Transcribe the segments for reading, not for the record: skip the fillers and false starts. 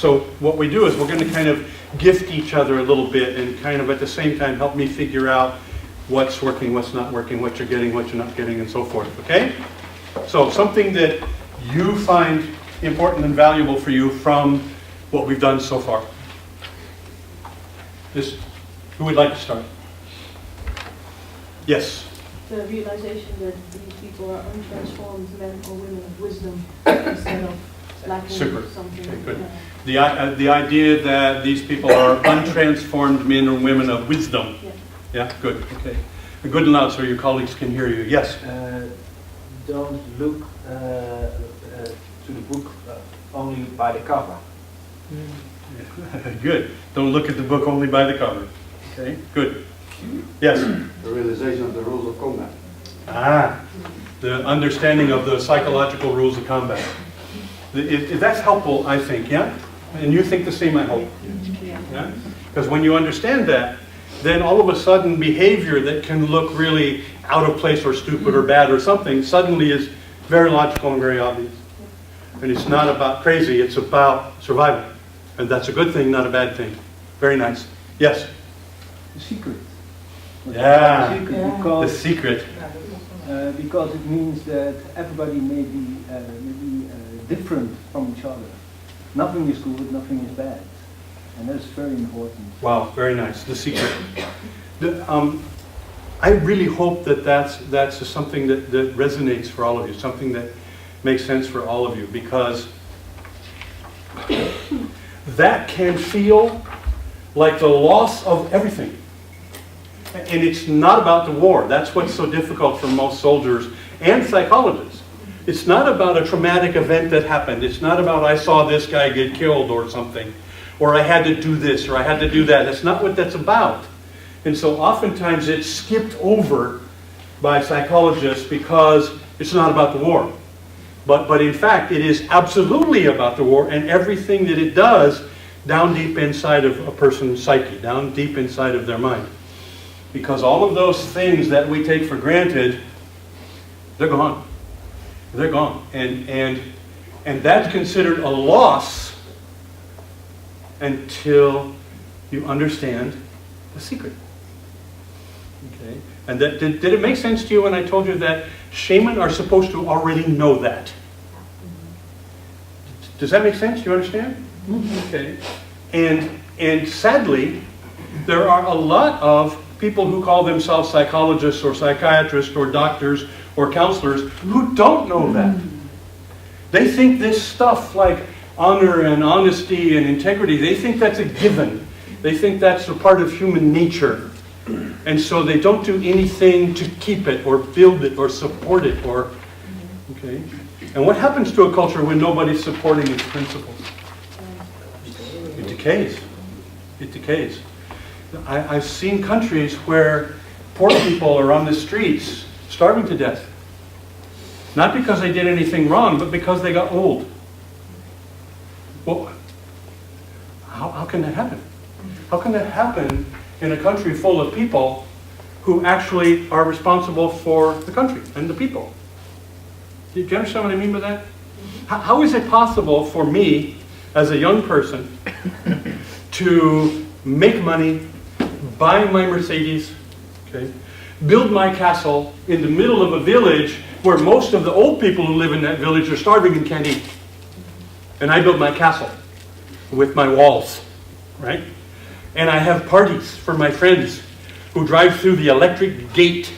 So what we do is we're going to kind of gift each other a little bit and kind of at the same time help me figure out what's working, what's not working, what you're getting, what you're not getting, and so forth, okay? So something that you find important and valuable for you from what we've done so far. Who would like to start? Yes. The realization that these people are untransformed men or women of wisdom instead of lacking something. Okay, good. The idea that these people are untransformed men or women of wisdom. Yeah. Yeah, good. Okay. Good and loud so your colleagues can hear you. Yes. Don't look to the book only by the cover. Good. Don't look at the book only by the cover. Okay, good. Yes? The realization of the rules of combat. The understanding of the psychological rules of combat. That's helpful, I think, yeah? And you think the same, I hope. Yeah? Because when you understand that, then all of a sudden behavior that can look really out of place or stupid or bad or something suddenly is very logical and very obvious. And it's not about crazy, it's about survival. And that's a good thing, not a bad thing. Very nice. Yes? The secret. Yeah. The secret, The secret. because it means that everybody may be different from each other. Nothing is good, nothing is bad. And that's very important. Wow, very nice. The secret. I really hope that that's something that resonates for all of you, something that makes sense for all of you, because that can feel like the loss of everything. And it's not about the war. That's what's so difficult for most soldiers and psychologists. It's not about a traumatic event that happened. It's not about I saw this guy get killed or something, or I had to do this or I had to do that. That's not what that's about. And so oftentimes it's skipped over by psychologists because it's not about the war. But in fact, it is absolutely about the war and everything that it does down deep inside of a person's psyche, down deep inside of their mind. Because all of those things that we take for granted, they're gone. They're gone. And that's considered a loss until you understand the secret. Okay? And that, did it make sense to you when I told you that shaman are supposed to already know that? Does that make sense? Do you understand? Okay. And sadly, there are a lot of people who call themselves psychologists or psychiatrists or doctors or counselors who don't know that. They think this stuff like honor and honesty and integrity, they think that's a given. They think that's a part of human nature. And so they don't do anything to keep it or build it or support it or, okay? And what happens to a culture when nobody's supporting its principles? It decays. It decays. I've seen countries where poor people are on the streets starving to death. Not because they did anything wrong, but because they got old. Well, how can that happen? How can that happen in a country full of people who actually are responsible for the country and the people? Do you understand what I mean by that? How is it possible for me, as a young person, to make money, buy my Mercedes, okay, build my castle in the middle of a village where most of the old people who live in that village are starving and can't eat? And I build my castle with my walls, right? And I have parties for my friends who drive through the electric gate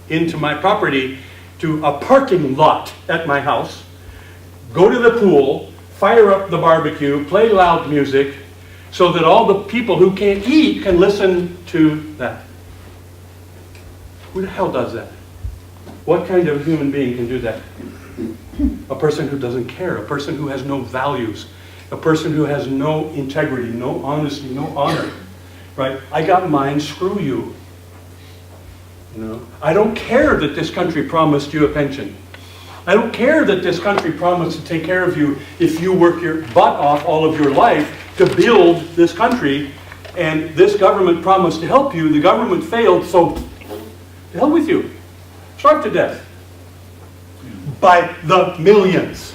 into my property to a parking lot at my house, go to the pool, fire up the barbecue, play loud music, so that all the people who can't eat can listen to that. Who the hell does that? What kind of human being can do that? A person who doesn't care, a person who has no values, a person who has no integrity, no honesty, no honor. Right? I got mine, screw you. You know? I don't care that this country promised you a pension. I don't care that this country promised to take care of you if you work your butt off all of your life to build this country, and this government promised to help you. The government failed, so to hell with you. Starve to death. By the millions.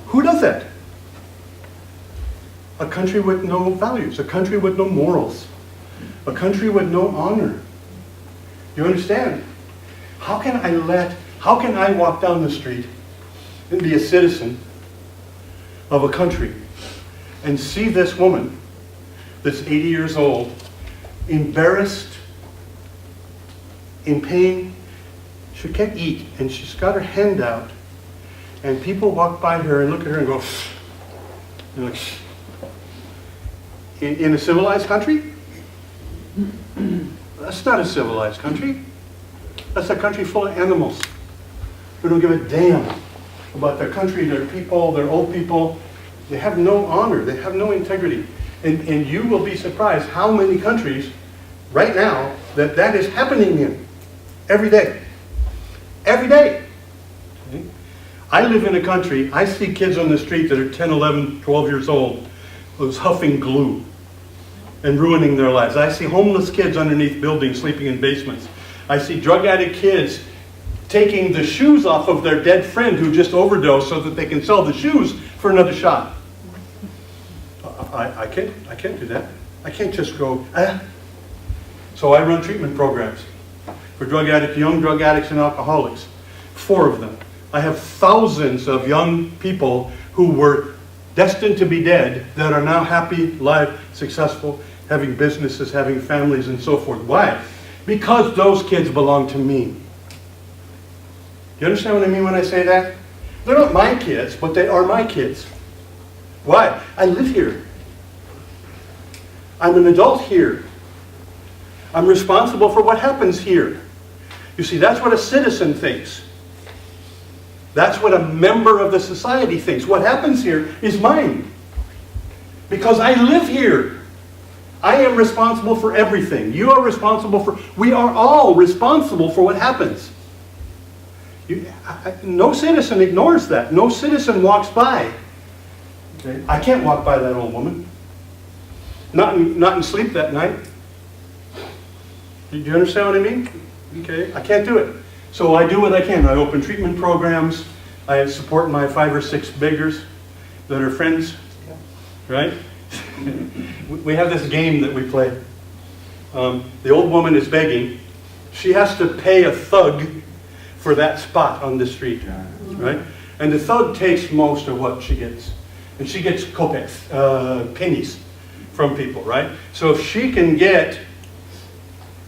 Who does that? a country with no values, a country with no morals, a country with no honor. You understand? How can I walk down the street and be a citizen of a country and see this woman that's 80 years old, embarrassed, in pain, she can't eat, and she's got her hand out, and people walk by her and look at her and go, and like, in a civilized country? That's not a civilized country. That's a country full of animals who don't give a damn about their country, their people, their old people. They have no honor, they have no integrity. And you will be surprised how many countries right now that is happening in. Every day. Every day. Okay? I live in a country, I see kids on the street that are 10, 11, 12 years old who's huffing glue and ruining their lives. I see homeless kids underneath buildings sleeping in basements. I see drug addict kids taking the shoes off of their dead friend who just overdosed so that they can sell the shoes for another shot. I can't do that. I can't just go, ah. So I run treatment programs for drug addicts, young drug addicts and alcoholics. 4 of them. I have thousands of young people who were destined to be dead that are now happy, live, successful, having businesses, having families, and so forth. Why? Because those kids belong to me. You understand what I mean when I say that? They're not my kids, but they are my kids. Why? I live here. I'm an adult here. I'm responsible for what happens here. You see, that's what a citizen thinks. That's what a member of the society thinks. What happens here is mine. Because I live here. I am responsible for everything. You are responsible for... We are all responsible for what happens. No citizen ignores that. No citizen walks by. Okay. I can't walk by that old woman. Not in sleep that night. Do you understand what I mean? Okay, I can't do it. So I do what I can. I open treatment programs. I support my 5 or 6 beggars that are friends. Right? We have this game that we play. The old woman is begging. She has to pay a thug for that spot on the street. Right? And the thug takes most of what she gets. And she gets kopecks, pennies from people, right? So if she can get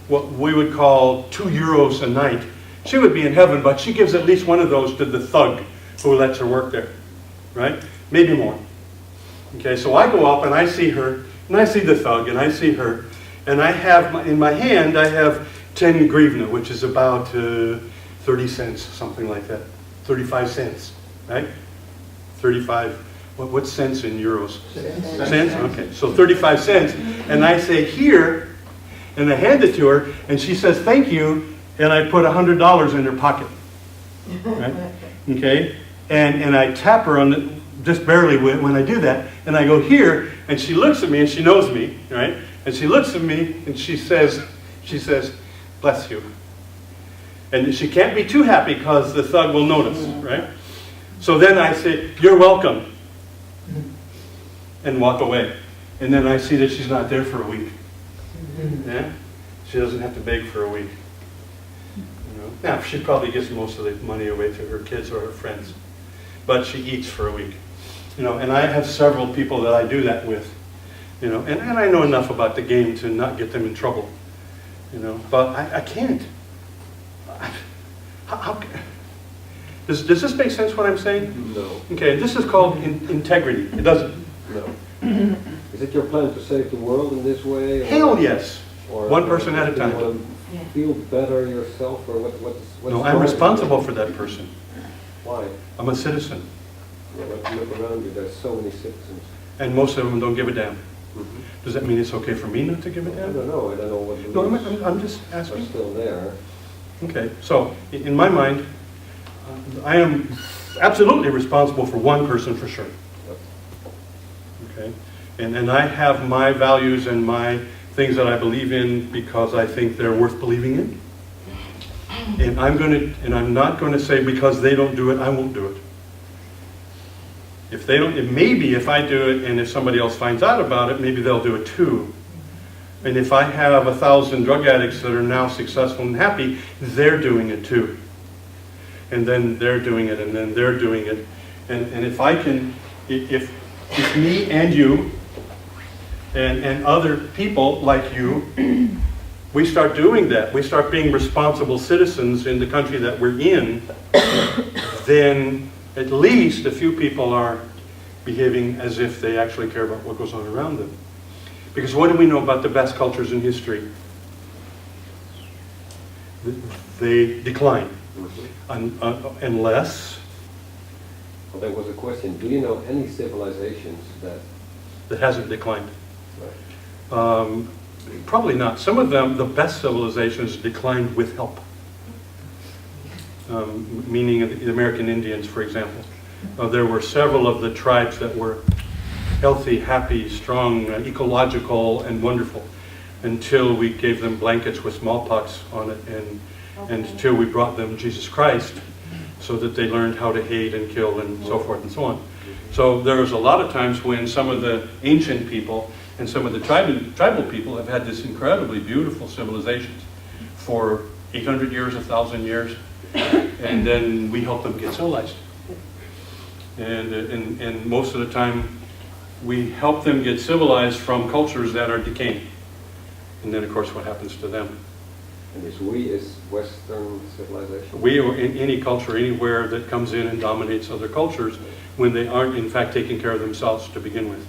what we would call €2 a night, she would be in heaven, but she gives at least one of those to the thug who lets her work there, right? Maybe more. Okay, so I go up and I see her, and I see the thug, and I see her, and I have, in my hand, I have 10 grivna, which is about 30 cents, something like that. 35 cents, right? 35, what's cents in euros? Cents? Okay, so 35 cents, and I say, here, and I hand it to her, and she says, thank you, and I put $100 in her pocket, right? Okay, and I tap her on the, just barely when I do that, and I go here, and she looks at me, and she knows me, right? And she looks at me, and she says, bless you. And she can't be too happy because the thug will notice, right? So then I say, you're welcome, and walk away. And then I see that she's not there for a week. Yeah? She doesn't have to beg for a week. You know? Now, she probably gives most of the money away to her kids or her friends. But she eats for a week. You know, and I have several people that I do that with. You know, and I know enough about the game to not get them in trouble. You know, but I can't. Does this make sense what I'm saying? No. Okay, this is called integrity. It doesn't. No. Is it your plan to save the world in this way? Or, Hell yes. Or, One person at a do time. you want to feel better yourself, or what's No, I'm responsible for that person. Why? I'm a citizen. Yeah, but look around you, there's so many citizens. And most of them don't give a damn. Mm-hmm. Does that mean it's okay for me not to give a I damn? don't know what the No, rules I'm just are asking. still there. Okay, so in my mind, I am absolutely responsible for one person for sure. Yep. Okay, and I have my values and my things that I believe in because I think they're worth believing in. And I'm not going to say because they don't do it, I won't do it. If they don't, maybe if I do it and if somebody else finds out about it, maybe they'll do it too. And if I have 1,000 drug addicts that are now successful and happy, they're doing it too. And then they're doing it, and then they're doing it. And if I can, if me and you, and other people like you, we start doing that, we start being responsible citizens in the country that we're in, then at least a few people are behaving as if they actually care about what goes on around them. Because what do we know about the best cultures in history? They decline. Unless... Well, there was a question, do you know any civilizations that hasn't declined? Right. Probably not. Some of them, the best civilizations, declined with help. Meaning the American Indians, for example. There were several of the tribes that were healthy, happy, strong, ecological, and wonderful until we gave them blankets with smallpox on it and until we brought them Jesus Christ so that they learned how to hate and kill and so forth and so on. So there was a lot of times when some of the ancient people and some of the tribal people have had this incredibly beautiful civilizations for 800 years, 1,000 years, and then we help them get civilized. And most of the time, we help them get civilized from cultures that are decaying. And then, of course, what happens to them? And is we is Western civilization? We, or in any culture, anywhere that comes in and dominates other cultures, when they aren't, in fact, taking care of themselves to begin with.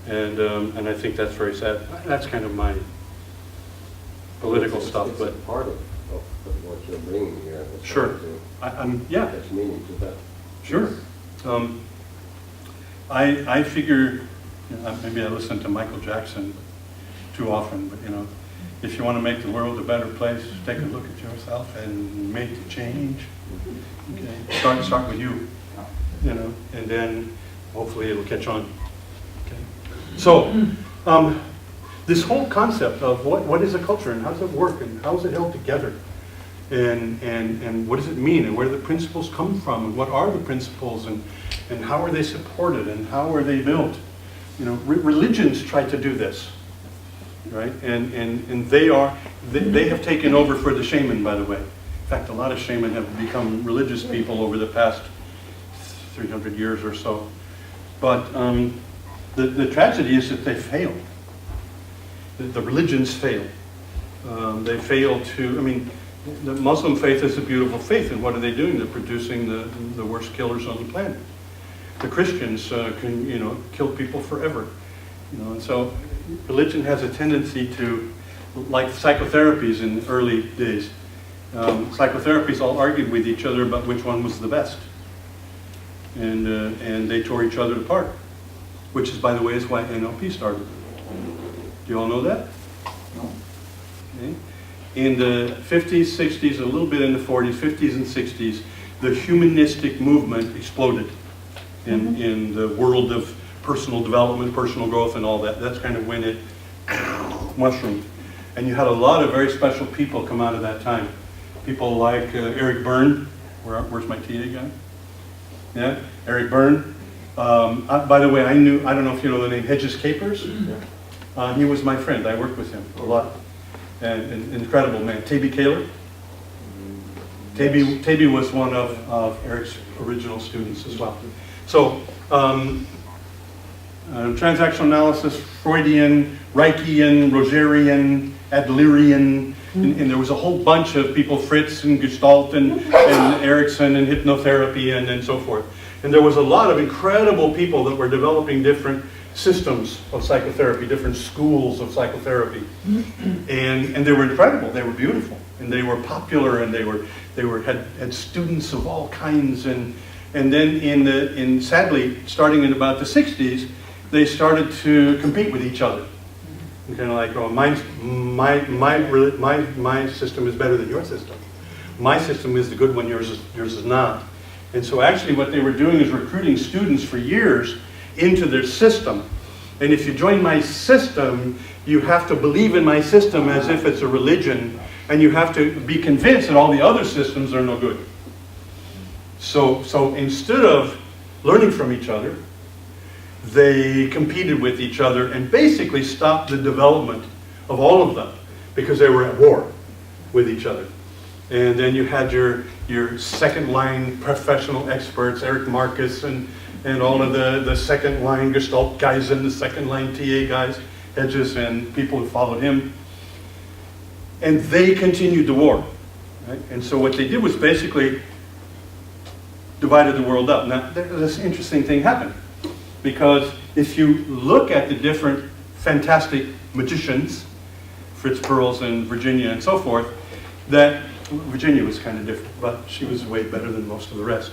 And I think that's very sad. That's kind of my political stuff, it's but a part of what you're bringing here. It's sure. Yeah. There's meaning to that. Sure. I figure, maybe I listen to Michael Jackson too often, but if you want to make the world a better place, take a look at yourself and make the change. Okay. Start with you, and then hopefully it'll catch on. Okay. So, this whole concept of what is a culture and how does it work and how is it held together, and what does it mean and where do the principles come from and what are the principles and how are they supported and how are they built? Religions try to do this, right? And they have taken over for the shaman, by the way. In fact, a lot of shaman have become religious people over the past 300 years or so. But the tragedy is that they fail. The religions fail. They fail to, the Muslim faith is a beautiful faith, and what are they doing? They're producing the worst killers on the planet. The Christians can, kill people forever. And so religion has a tendency to, like psychotherapies in the early days, psychotherapies all argued with each other about which one was the best. And they tore each other apart, which is, by the way, is why NLP started. Do you all know that? No. Okay. In the 50s, 60s, a little bit in the 40s, 50s and 60s, the humanistic movement exploded in the world of personal development, personal growth and all that. That's kind of when it mushroomed. And you had a lot of very special people come out of that time. People like Eric Berne. Where's my tea again? Yeah, Eric Berne. By the way, I don't know if you know the name Hedges Capers. He was my friend. I worked with him a lot. And an incredible man. Taby Kaler. Taby was one of Eric's original students as well. So, transactional analysis, Freudian, Reichian, Rogerian, Adlerian, and there was a whole bunch of people, Fritz and Gestalt and Erickson and hypnotherapy and so forth. And there was a lot of incredible people that were developing different systems of psychotherapy, different schools of psychotherapy. And they were incredible, they were beautiful, and they were popular, and they had students of all kinds. And then sadly, starting in about the 60s, they started to compete with each other. And kind of like, oh, my system is better than your system. My system is the good one, yours is not. And so actually what they were doing is recruiting students for years into their system. And if you join my system, you have to believe in my system as if it's a religion, and you have to be convinced that all the other systems are no good. So instead of learning from each other. They competed with each other and basically stopped the development of all of them because they were at war with each other. And then you had your second line professional experts, Eric Marcus and all of the second line Gestalt guys and the second line TA guys, Hedges and people who followed him. And they continued the war. Right? And so what they did was basically divided the world up. Now, this interesting thing happened. Because if you look at the different fantastic magicians, Fritz Perls and Virginia and so forth, that Virginia was kind of different, but she was way better than most of the rest.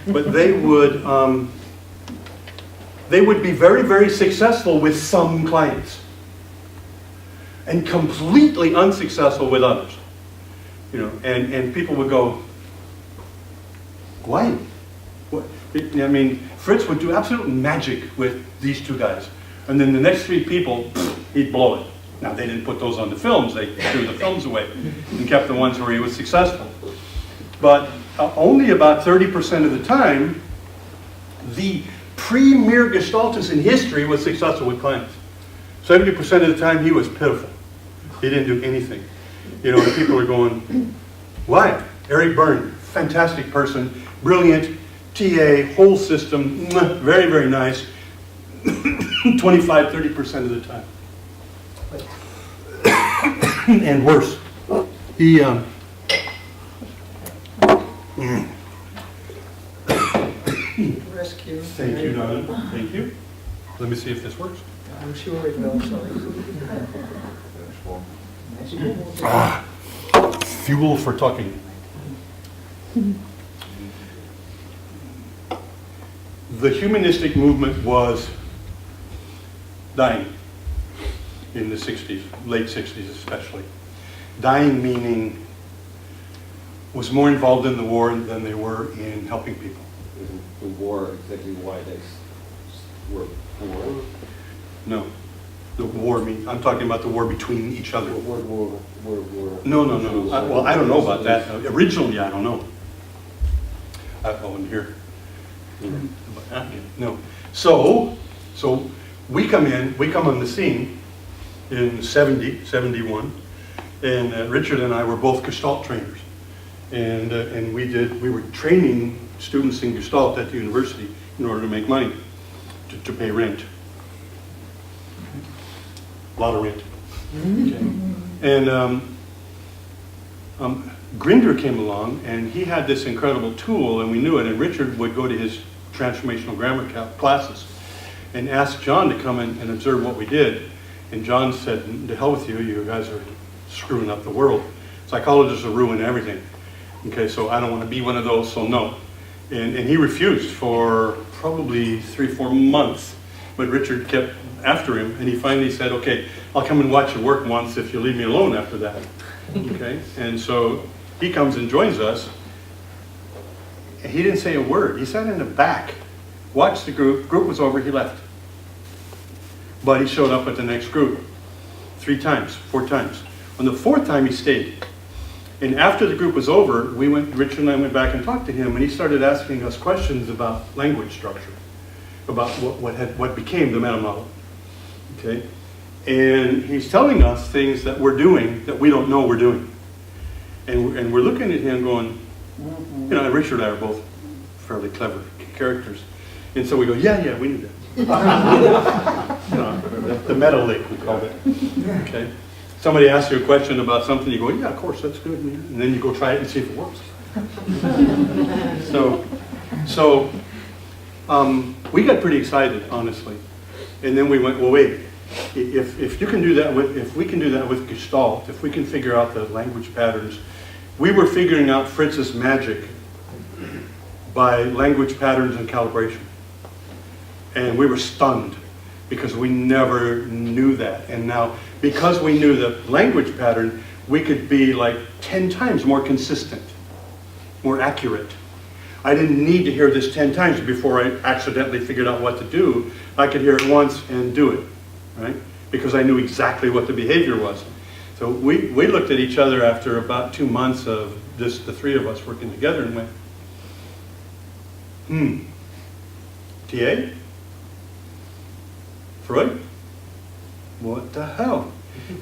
But they would be very, very successful with some clients and completely unsuccessful with others. You know, and people would go, why? What? I mean, Fritz would do absolute magic with these two guys. And then the next three people, he'd blow it. Now, they didn't put those on the films. They threw the films away and kept the ones where he was successful. But only about 30% of the time, the premier gestaltist in history was successful with clients. 70% of the time, he was pitiful. He didn't do anything. You know, and people are going, why? Eric Byrne, fantastic person, brilliant, TA, whole system, very, very nice, 25-30% of the time. And worse. He, Rescue. Thank you, Donna. Thank you. Let me see if this works. I'm sure it will, sorry. Fuel for talking. The humanistic movement was dying in the 60s, late 60s especially. Dying meaning was more involved in the war than they were in helping people. Isn't the war exactly why they were born? No. The war I'm talking about the war between each other. War. No. Well, I don't know about that. Originally, I don't know. I wasn't here. No. So we come on the scene in 71, and Richard and I were both Gestalt trainers. And we were training students in Gestalt at the university in order to make money, to pay rent. A lot of rent. Okay. And Grinder came along, and he had this incredible tool, and we knew it, and Richard would go to his transformational grammar classes and ask John to come in and observe what we did. And John said, to hell with you, you guys are screwing up the world. Psychologists will ruin everything. Okay, so I don't want to be one of those, so no. And he refused for probably 3-4 months, but Richard kept after him, and he finally said, okay, I'll come and watch your work once if you leave me alone after that. Okay, and so he comes and joins us. He didn't say a word. He sat in the back, watched the group. Group was over, he left. But he showed up at the next group 3 times, 4 times. On the 4th time, he stayed. And after the group was over, Richard and I went back and talked to him, and he started asking us questions about language structure, about what became the meta model. Okay, and he's telling us things that we're doing that we don't know we're doing, and we're looking at him going, you know, and Richard and I are both fairly clever characters, and so we go, yeah, we knew that. You know, the meta lick, we called it. Okay. Somebody asks you a question about something, you go, yeah, of course, that's good, man. And then you go try it and see if it works. So we got pretty excited, honestly. And then we went, well, wait, if you can do that if we can do that with Gestalt, if we can figure out the language patterns, we were figuring out Fritz's magic by language patterns and calibration. And we were stunned because we never knew that. And now, because we knew the language pattern, we could be like 10 times more consistent, more accurate. I didn't need to hear this 10 times before I accidentally figured out what to do. I could hear it once and do it, right? Because I knew exactly what the behavior was. So we looked at each other after about 2 months of the 3 of us working together and went, TA? Freud? What the hell?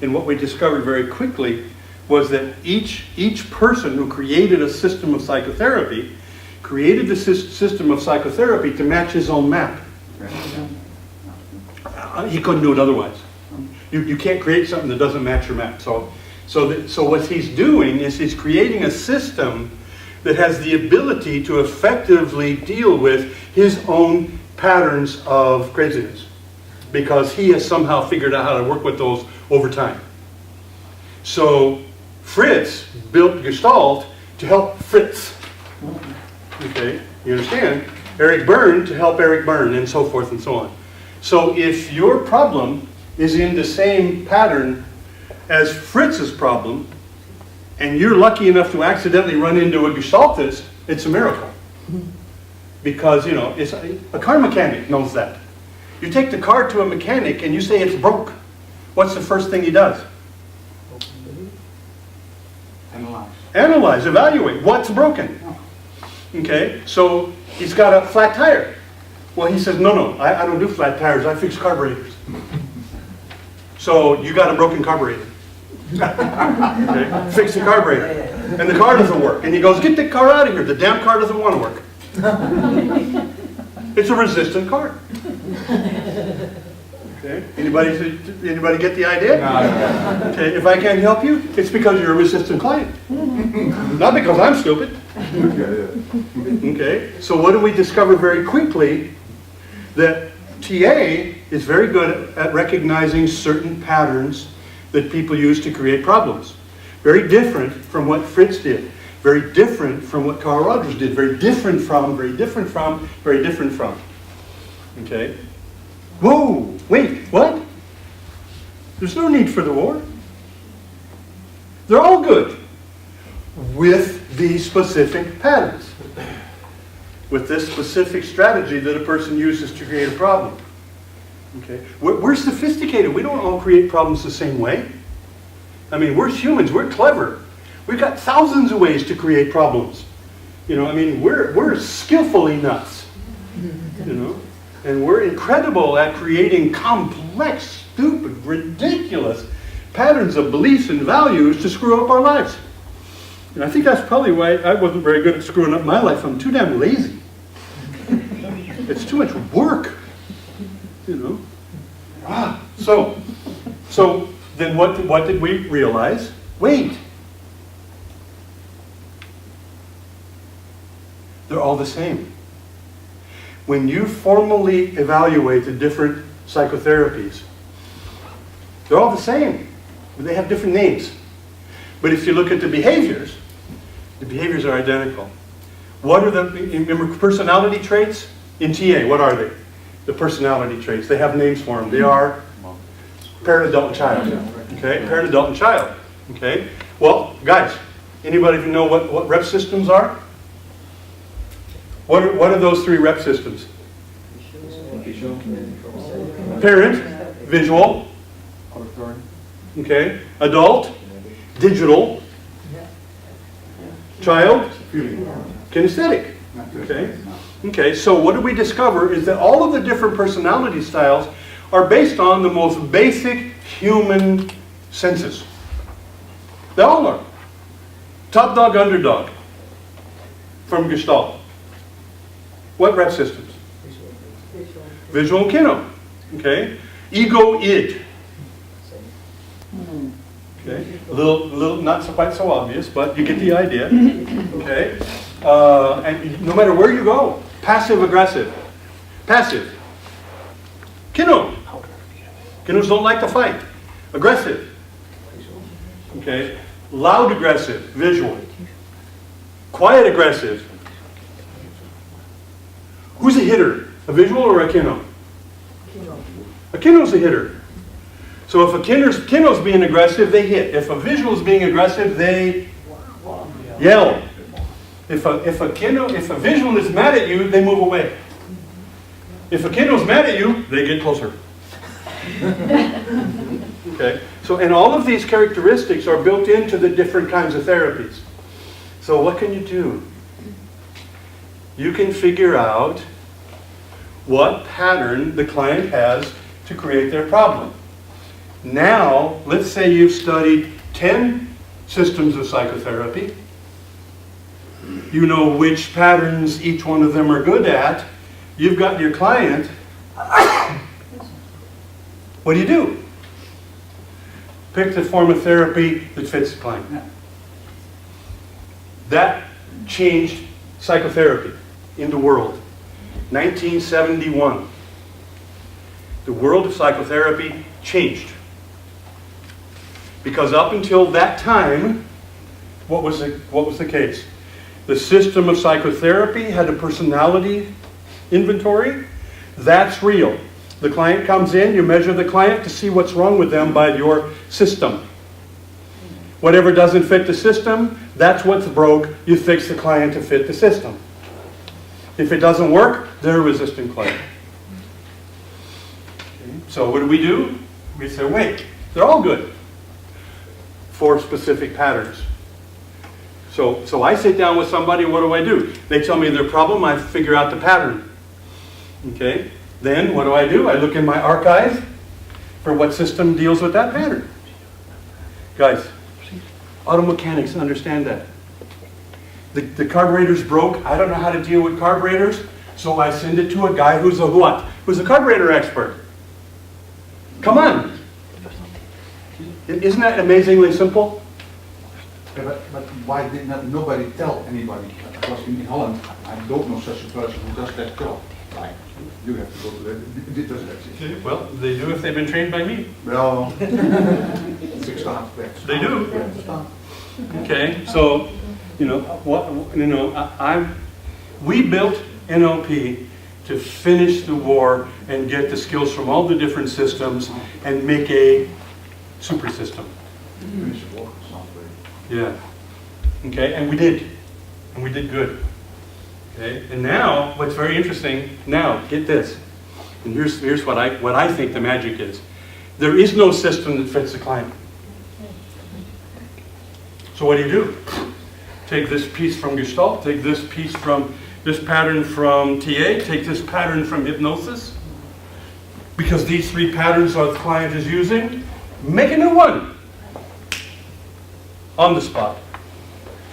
And what we discovered very quickly was that each person who created a system of psychotherapy created the system of psychotherapy to match his own map. He couldn't do it otherwise. You can't create something that doesn't match your map. So what he's doing is he's creating a system that has the ability to effectively deal with his own patterns of craziness, because he has somehow figured out how to work with those over time. So Fritz built Gestalt to help Fritz. Okay, you understand? Eric Berne to help Eric Berne, and so forth and so on. So if your problem is in the same pattern as Fritz's problem, and you're lucky enough to accidentally run into a Gestaltist, it's a miracle. Because, you know, it's a car mechanic knows that. You take the car to a mechanic and you say it's broke. What's the first thing he does? Analyze, evaluate. What's broken? Okay, so he's got a flat tire. Well, he says, no, I don't do flat tires. I fix carburetors. So you got a broken carburetor. Okay, fix the carburetor. And the car doesn't work. And he goes, get the car out of here. The damn car doesn't want to work. It's a resistant car. Okay, anybody get the idea? No. Okay, if I can't help you, it's because you're a resistant client. Not because I'm stupid. Okay, so what do we discover very quickly? That TA is very good at recognizing certain patterns that people use to create problems. Very different from what Fritz did. Very different from what Carl Rogers did. Very different from. Okay? Whoa! Wait, what? There's no need for the war. They're all good. With these specific patterns. With this specific strategy that a person uses to create a problem. Okay? We're sophisticated. We don't all create problems the same way. I mean, we're humans. We're clever. We've got thousands of ways to create problems. You know, I mean, we're skillfully nuts. You know? And we're incredible at creating complex, stupid, ridiculous patterns of beliefs and values to screw up our lives. And I think that's probably why I wasn't very good at screwing up my life. I'm too damn lazy. It's too much work. You know? So then what did we realize? Wait. They're all the same. When you formally evaluate the different psychotherapies, they're all the same. But they have different names. But if you look at the behaviors are identical. What are remember personality traits? In TA, what are they? The personality traits. They have names for them. They are parent, adult, and child. Okay, parent, adult, and child. Okay, well, guys, anybody know what rep systems are? What are those three rep systems? Parent, visual. Okay, adult, digital. Child, kinesthetic. Okay. Okay, so what do we discover is that all of the different personality styles are based on the most basic human senses. They all are. Top dog, underdog. From Gestalt. What rep systems? Visual and kino. Okay. Ego, id. Okay. A little not so quite so obvious, but you get the idea. Okay. And no matter where you go, passive aggressive. Passive. Kino. Kinos don't like to fight. Aggressive. Okay. Loud aggressive. Visual. Quiet aggressive. Who's a hitter? A visual or a kino? A kino's a hitter. So if a kino's being aggressive, they hit. If a visual's being aggressive, they yell. If a visual is mad at you, they move away. If a kino's mad at you, they get closer. Okay. So, and all of these characteristics are built into the different kinds of therapies. So what can you do? You can figure out what pattern the client has to create their problem. Now, let's say you've studied 10 systems of psychotherapy. You know which patterns each one of them are good at. You've got your client. What do? Pick the form of therapy that fits the client. That changed psychotherapy in the world. 1971. The world of psychotherapy changed. Because up until that time, what was the case? The system of psychotherapy had a personality inventory. That's real. The client comes in, you measure the client to see what's wrong with them by your system. Whatever doesn't fit the system, that's what's broke. You fix the client to fit the system. If it doesn't work, they're a resistant client. Okay. So what do? We say, wait, they're all good for specific patterns. So I sit down with somebody, what do? They tell me their problem, I figure out the pattern. Okay? Then what do? I look in my archive for what system deals with that pattern. Guys, auto mechanics understand that. The carburetor's broke. I don't know how to deal with carburetors, so I send it to a guy who's a what? Who's a carburetor expert. Come on. Isn't that amazingly simple? Yeah, but why did not nobody tell anybody? Because in Holland, I don't know such a person who does that job. Like, you have to go to that. Dit does that. Okay, well, they do if they've been trained by me. Well, They do. Okay, so, we built NLP to finish the war and get the skills from all the different systems and make a super system. Yeah. Okay, and we did. And we did good. Okay, and now, what's very interesting, now, get this. And here's what I think the magic is. There is no system that fits the client. So what do? Take this piece from Gestalt, take this piece from, this pattern from TA, take this pattern from Hypnosis. Because these three patterns the client is using, make a new one. On the spot.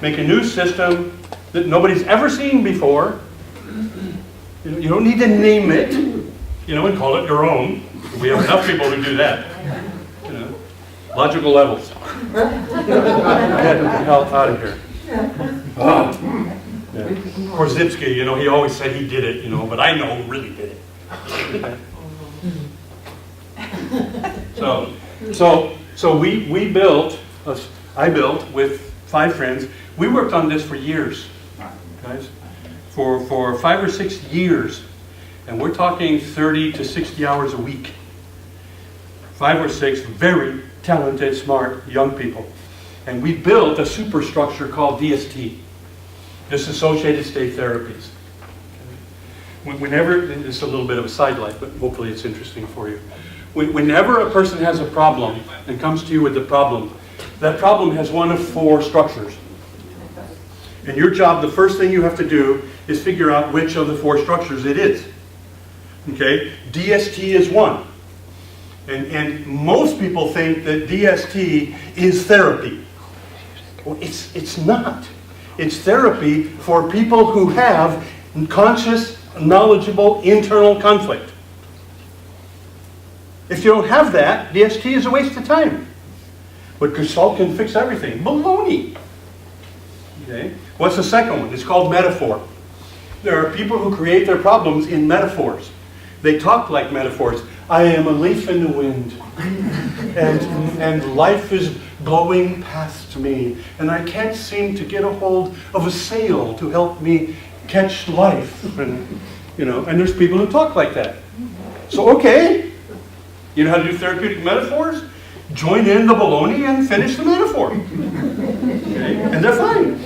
Make a new system that nobody's ever seen before. You don't need to name it, and call it your own. We have enough people who do that. Logical levels. Get the hell out of here. Yeah. Korzybski, he always said he did it, but I know who really did it. So we built, I built with 5 friends. We worked on this for years, guys, for 5 or 6 years, and we're talking 30 to 60 hours a week. 5 or 6 very talented, smart, young people. And we built a superstructure called DST, Dissociated State Therapies. Whenever, this is a little bit of a sidelight, but hopefully it's interesting for you. Whenever a person has a problem and comes to you with a problem, that problem has one of 4 structures. And your job, the first thing you have to do is figure out which of the 4 structures it is. Okay? DST is one. And most people think that DST is therapy. Well, it's not. It's therapy for people who have conscious, knowledgeable, internal conflict. If you don't have that, DST is a waste of time. But Gestalt can fix everything. Baloney. Okay? What's the second one? It's called metaphor. There are people who create their problems in metaphors. They talk like metaphors. I am a leaf in the wind, and life is blowing past me, and I can't seem to get a hold of a sail to help me catch life. And there's people who talk like that. So okay, you know how to do therapeutic metaphors? Join in the baloney and finish the metaphor. Okay? And they're fine.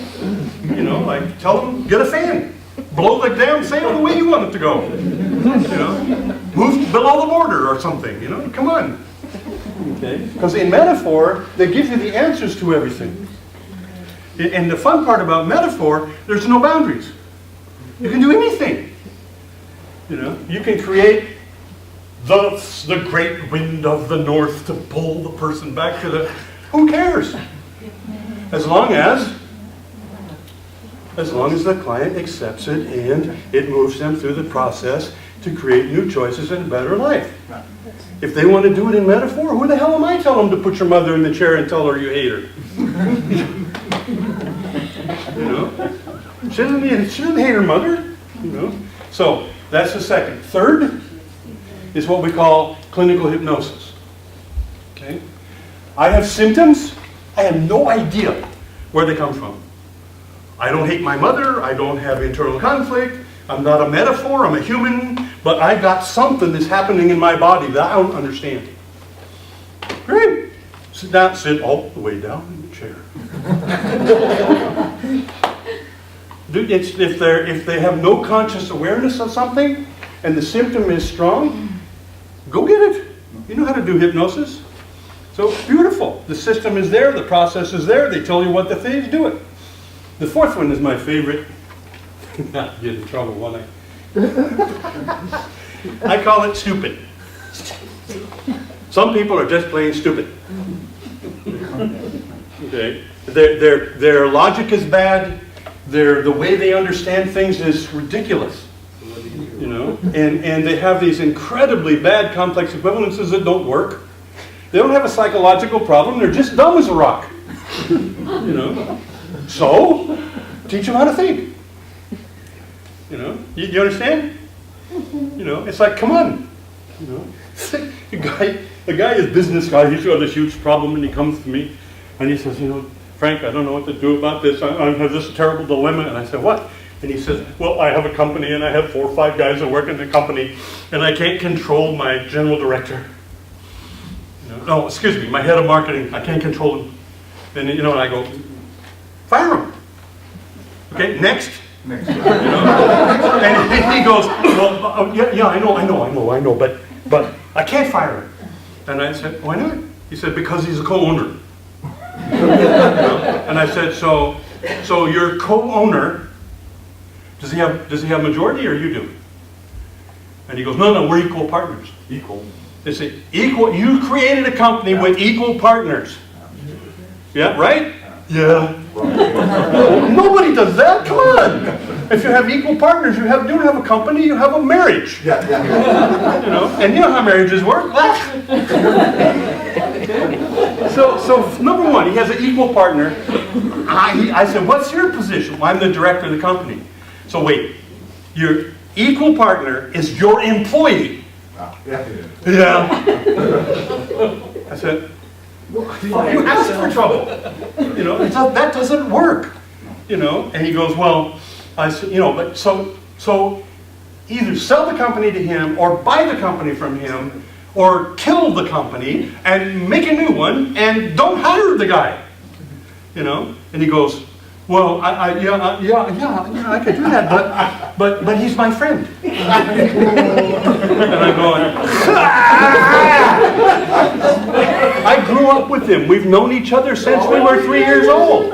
Like tell them, get a fan. Blow the damn sail the way you want it to go. Move below the border or something. Come on. Okay? Because in metaphor, they give you the answers to everything. And the fun part about metaphor, there's no boundaries. You can do anything. You know, you can create the great wind of the north to pull the person back to the, who cares? As long as the client accepts it and it moves them through the process to create new choices and a better life. If they want to do it in metaphor, who the hell am I telling them to put your mother in the chair and tell her you hate her? You know? She doesn't hate her mother. You know? So that's the second. Third is what we call clinical hypnosis. Okay? I have symptoms. I have no idea where they come from. I don't hate my mother. I don't have internal conflict. I'm not a metaphor. I'm a human. But I got something that's happening in my body that I don't understand. Great. Sit all the way down in the chair. Dude, if they have no conscious awareness of something and the symptom is strong, go get it. You know how to do hypnosis. So it's beautiful. The system is there. The process is there. They tell you what the thing is. Do it. The fourth one is my favorite. Not get in trouble one night. I call it stupid. Some people are just plain stupid. Okay, their logic is bad. The way they understand things is ridiculous. You know, and they have these incredibly bad complex equivalences that don't work. They don't have a psychological problem. They're just dumb as a rock. You know, so teach them how to think. You know, you understand? You know, it's like, come on. You know, the guy is a business guy. He's got this huge problem, and he comes to me, and he says, you know, Frank, I don't know what to do about this. I have this terrible dilemma. And I said, what? And he says, well, I have a company, and I have 4 or 5 guys that work in the company, and I can't control my general director. You know, no, excuse me, my head of marketing. I can't control him. And you know, and I go, fire him. Okay, next. You know? And he goes, well, yeah, I know, but I can't fire him. And I said, why not? He said, because he's a co-owner. You know? And I said, so your co-owner, does he have majority or you do? And he goes, no, we're equal partners. Equal. They say, equal, you created a company with equal partners. Yeah, right? Yeah. Nobody does that. Come on. If you have equal partners, you don't have a company, you have a marriage. Yeah. You know, and you know how marriages work. So number one, he has an equal partner. I said, what's your position? Well, I'm the director of the company. So wait, your equal partner is your employee. Yeah. I said, you asked for trouble. You know, that doesn't work. You know, and he goes, well, I said, you know, but so either sell the company to him or buy the company from him or kill the company and make a new one and don't hire the guy. You know, and he goes, well, yeah, I could do that, but he's my friend. And I'm going, I grew up with him. We've known each other since we were 3 years old.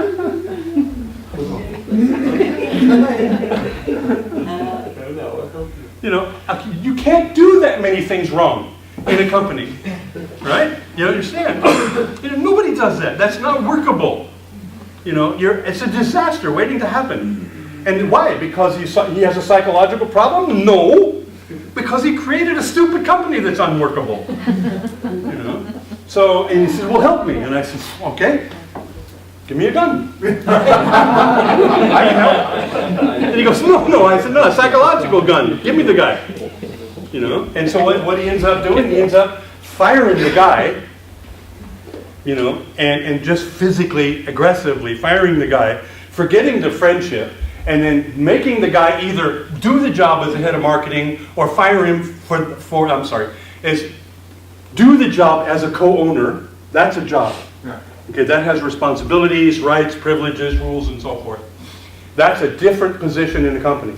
You know, you can't do that many things wrong in a company, right? You understand? You know, nobody does that. That's not workable. You know, it's a disaster waiting to happen. And why? Because he has a psychological problem? No, because he created a stupid company that's unworkable. You know. So, and he says, well, help me. And I said, okay, give me a gun. I can help. And he goes, no. I said, no, a psychological gun. Give me the guy. You know. And so what he ends up doing, he ends up firing the guy. You know, and just physically, aggressively firing the guy, forgetting the friendship, and then making the guy either do the job as the head of marketing or fire him is do the job as a co-owner. That's a job. Yeah. Okay, that has responsibilities, rights, privileges, rules, and so forth. That's a different position in the company.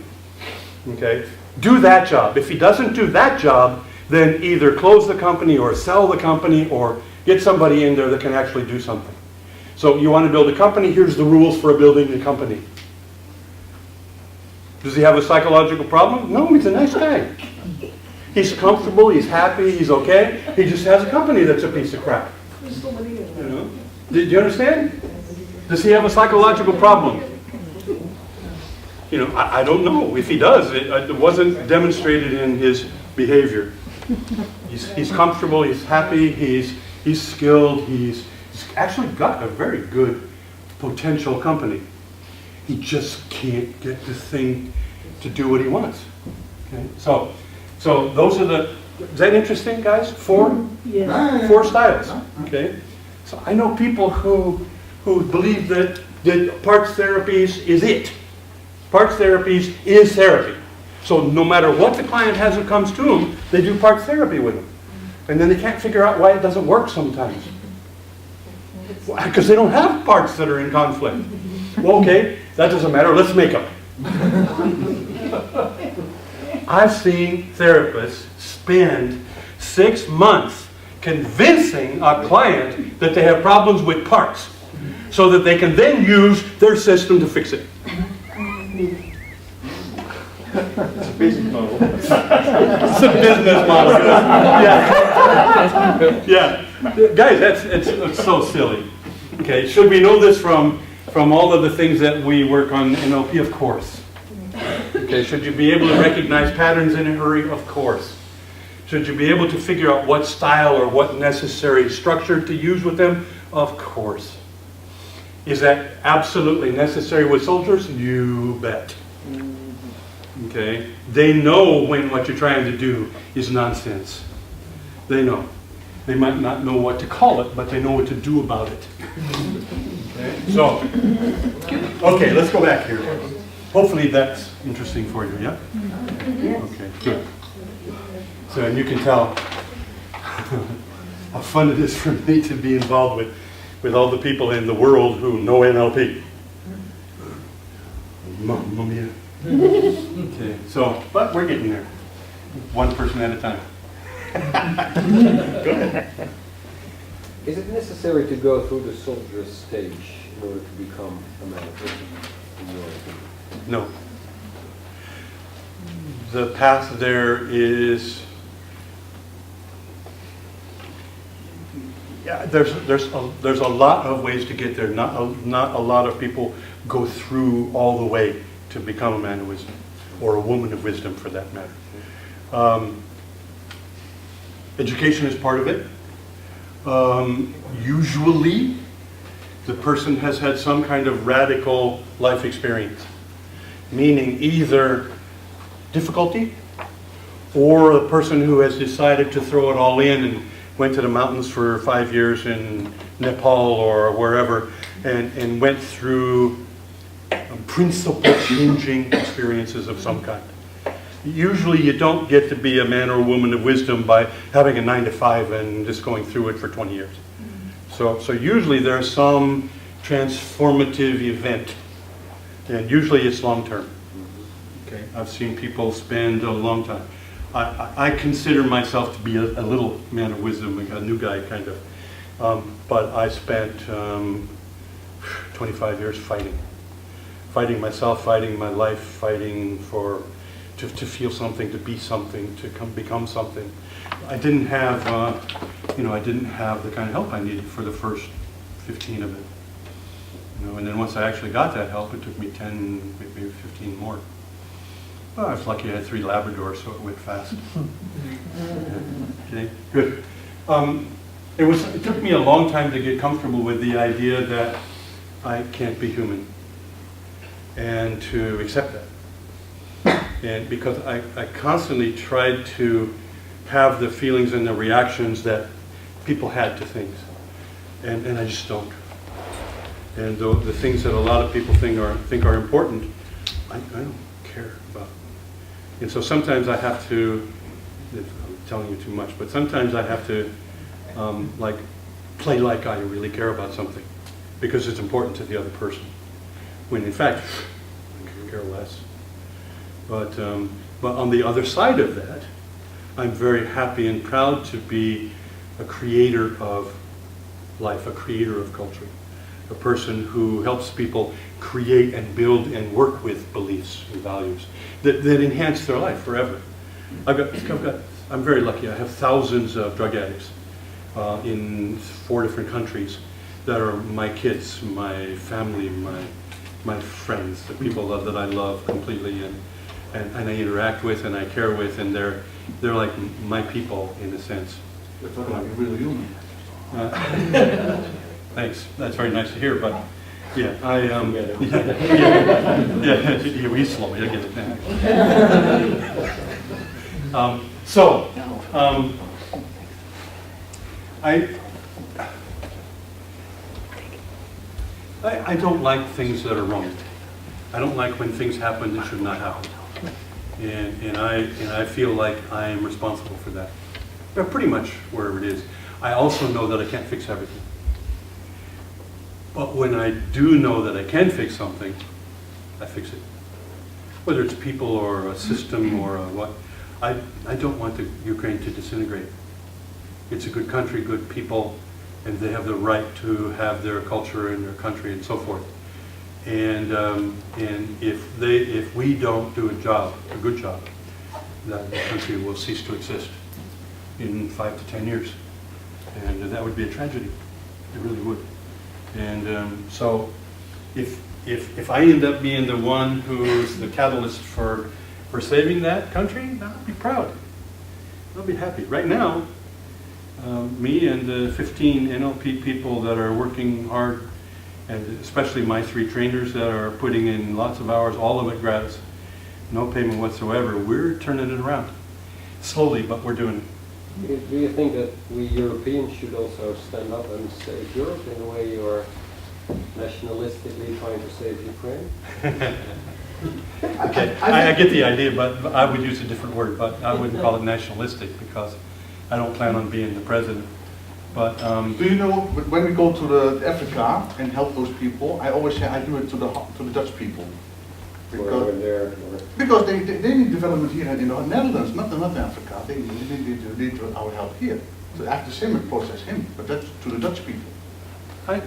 Okay, do that job. If he doesn't do that job, then either close the company or sell the company or get somebody in there that can actually do something. So you want to build a company, here's the rules for building a company. Does he have a psychological problem? No, he's a nice guy. He's comfortable, he's happy, he's okay. He just has a company that's a piece of crap. You know? Do you understand? Does he have a psychological problem? You know, I don't know. If he does, it wasn't demonstrated in his behavior. He's comfortable, he's happy, he's skilled, he's actually got a very good potential company. He just can't get the thing to do what he wants. Okay? So those are the, is that interesting, guys? Four styles. Okay? So I know people who believe that parts therapies is it. Parts therapies is therapy. So no matter what the client has that comes to them, they do parts therapy with them. And then they can't figure out why it doesn't work sometimes. Because they don't have parts that are in conflict. Well, okay, that doesn't matter, let's make them. I've seen therapists spend 6 months convincing a client that they have problems with parts so that they can then use their system to fix it. It's a business model. It's a business model. Yeah. Yeah. Guys, it's so silly. Okay, should we know this from all of the things that we work on in NLP? Of course. Okay, should you be able to recognize patterns in a hurry? Of course. Should you be able to figure out what style or what necessary structure to use with them? Of course. Is that absolutely necessary with soldiers? You bet. Okay? They know when what you're trying to do is nonsense. They know. They might not know what to call it, but they know what to do about it. Okay? So, okay, let's go back here. Hopefully that's interesting for you, yeah? Okay, good. So, and you can tell how fun it is for me to be involved with all the people in the world who know NLP. Mamma mia. Okay, so, but we're getting there. One person at a time. Go ahead. Is it necessary to go through the soldier stage in order to become a man of wisdom, in your opinion? No. The path there is, yeah, there's a lot of ways to get there. Not a lot of people go through all the way to become a man of wisdom, or a woman of wisdom for that matter. Education is part of it. Usually, the person has had some kind of radical life experience, meaning either difficulty, or a person who has decided to throw it all in and went to the mountains for 5 years in Nepal or wherever, and went through principle-changing experiences of some kind. Usually you don't get to be a man or a woman of wisdom by having a 9-to-5 and just going through it for 20 years. So usually there's some transformative event, and usually it's long-term. Okay, I've seen people spend a long time. I consider myself to be a little man of wisdom, like a new guy kind of, but I spent 25 years fighting myself, fighting my life, fighting to feel something, to be something, to become something. I didn't have, I didn't have the kind of help I needed for the first 15 of it. And then once I actually got that help, it took me 10, maybe 15 more. Well, I was lucky I had 3 Labradors, so it went fast. Okay, good. It took me a long time to get comfortable with the idea that I can't be human, and to accept that. And because I constantly tried to have the feelings and the reactions that people had to things, and I just don't. And the things that a lot of people think are important, I don't care about. And so sometimes I have to, I'm telling you too much, but sometimes I have to play like I really care about something because it's important to the other person, when in fact I could care less. But on the other side of that, I'm very happy and proud to be a creator of life, a creator of culture, a person who helps people create and build and work with beliefs and values that enhance their life forever. I've got I'm very lucky. I have thousands of drug addicts in 4 different countries that are my kids, my family, my friends, the people that I love completely and I interact with and I care with, and they're like my people in a sense. We're talking like a real human. Thanks. That's very nice to hear. But yeah, I we slow. You'll get it now. I don't like things that are wrong. I don't like when things happen that should not happen. And I feel like I am responsible for that. But pretty much wherever it is. I also know that I can't fix everything. But when I do know that I can fix something, I fix it. Whether it's people or a system or what. I don't want the Ukraine to disintegrate. It's a good country, good people, and they have the right to have their culture and their country and so forth. And if we don't do a good job, that the country will cease to exist in 5 to 10 years, and that would be a tragedy. It really would. And so, if I end up being the one who's the catalyst for saving that country, I'll be proud. I'll be happy. Right now, me and the 15 NLP people that are working hard, and especially my 3 trainers that are putting in lots of hours, all of it gratis, no payment whatsoever, we're turning it around. Slowly, but we're doing it. Do you think that we Europeans should also stand up and save Europe in the way you are nationalistically trying to save Ukraine? Okay, I get the idea, but I would use a different word, but I wouldn't call it nationalistic because I don't plan on being the president. But do you know, when we go to Africa and help those people, I always say I do it to the Dutch people. Because they need development here in the Netherlands, not Africa. They need our help here. So I have the same process him, but that's to the Dutch people.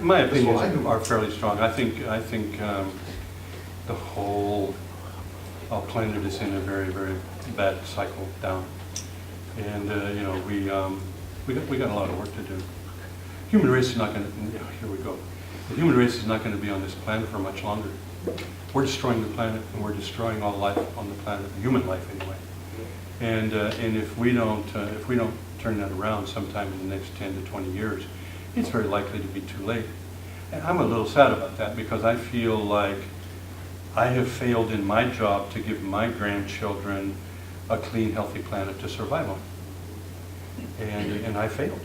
my opinions are fairly strong. I think the whole planet is in a very, very bad cycle down, and you know we got a lot of work to do. Human race is not going to. Here we go. The human race is not going to be on this planet for much longer. We're destroying the planet, and we're destroying all life on the planet, human life anyway. And if we don't turn that around sometime in the next 10 to 20 years, it's very likely to be too late. And I'm a little sad about that because I feel like I have failed in my job to give my grandchildren a clean, healthy planet to survive on. And I failed,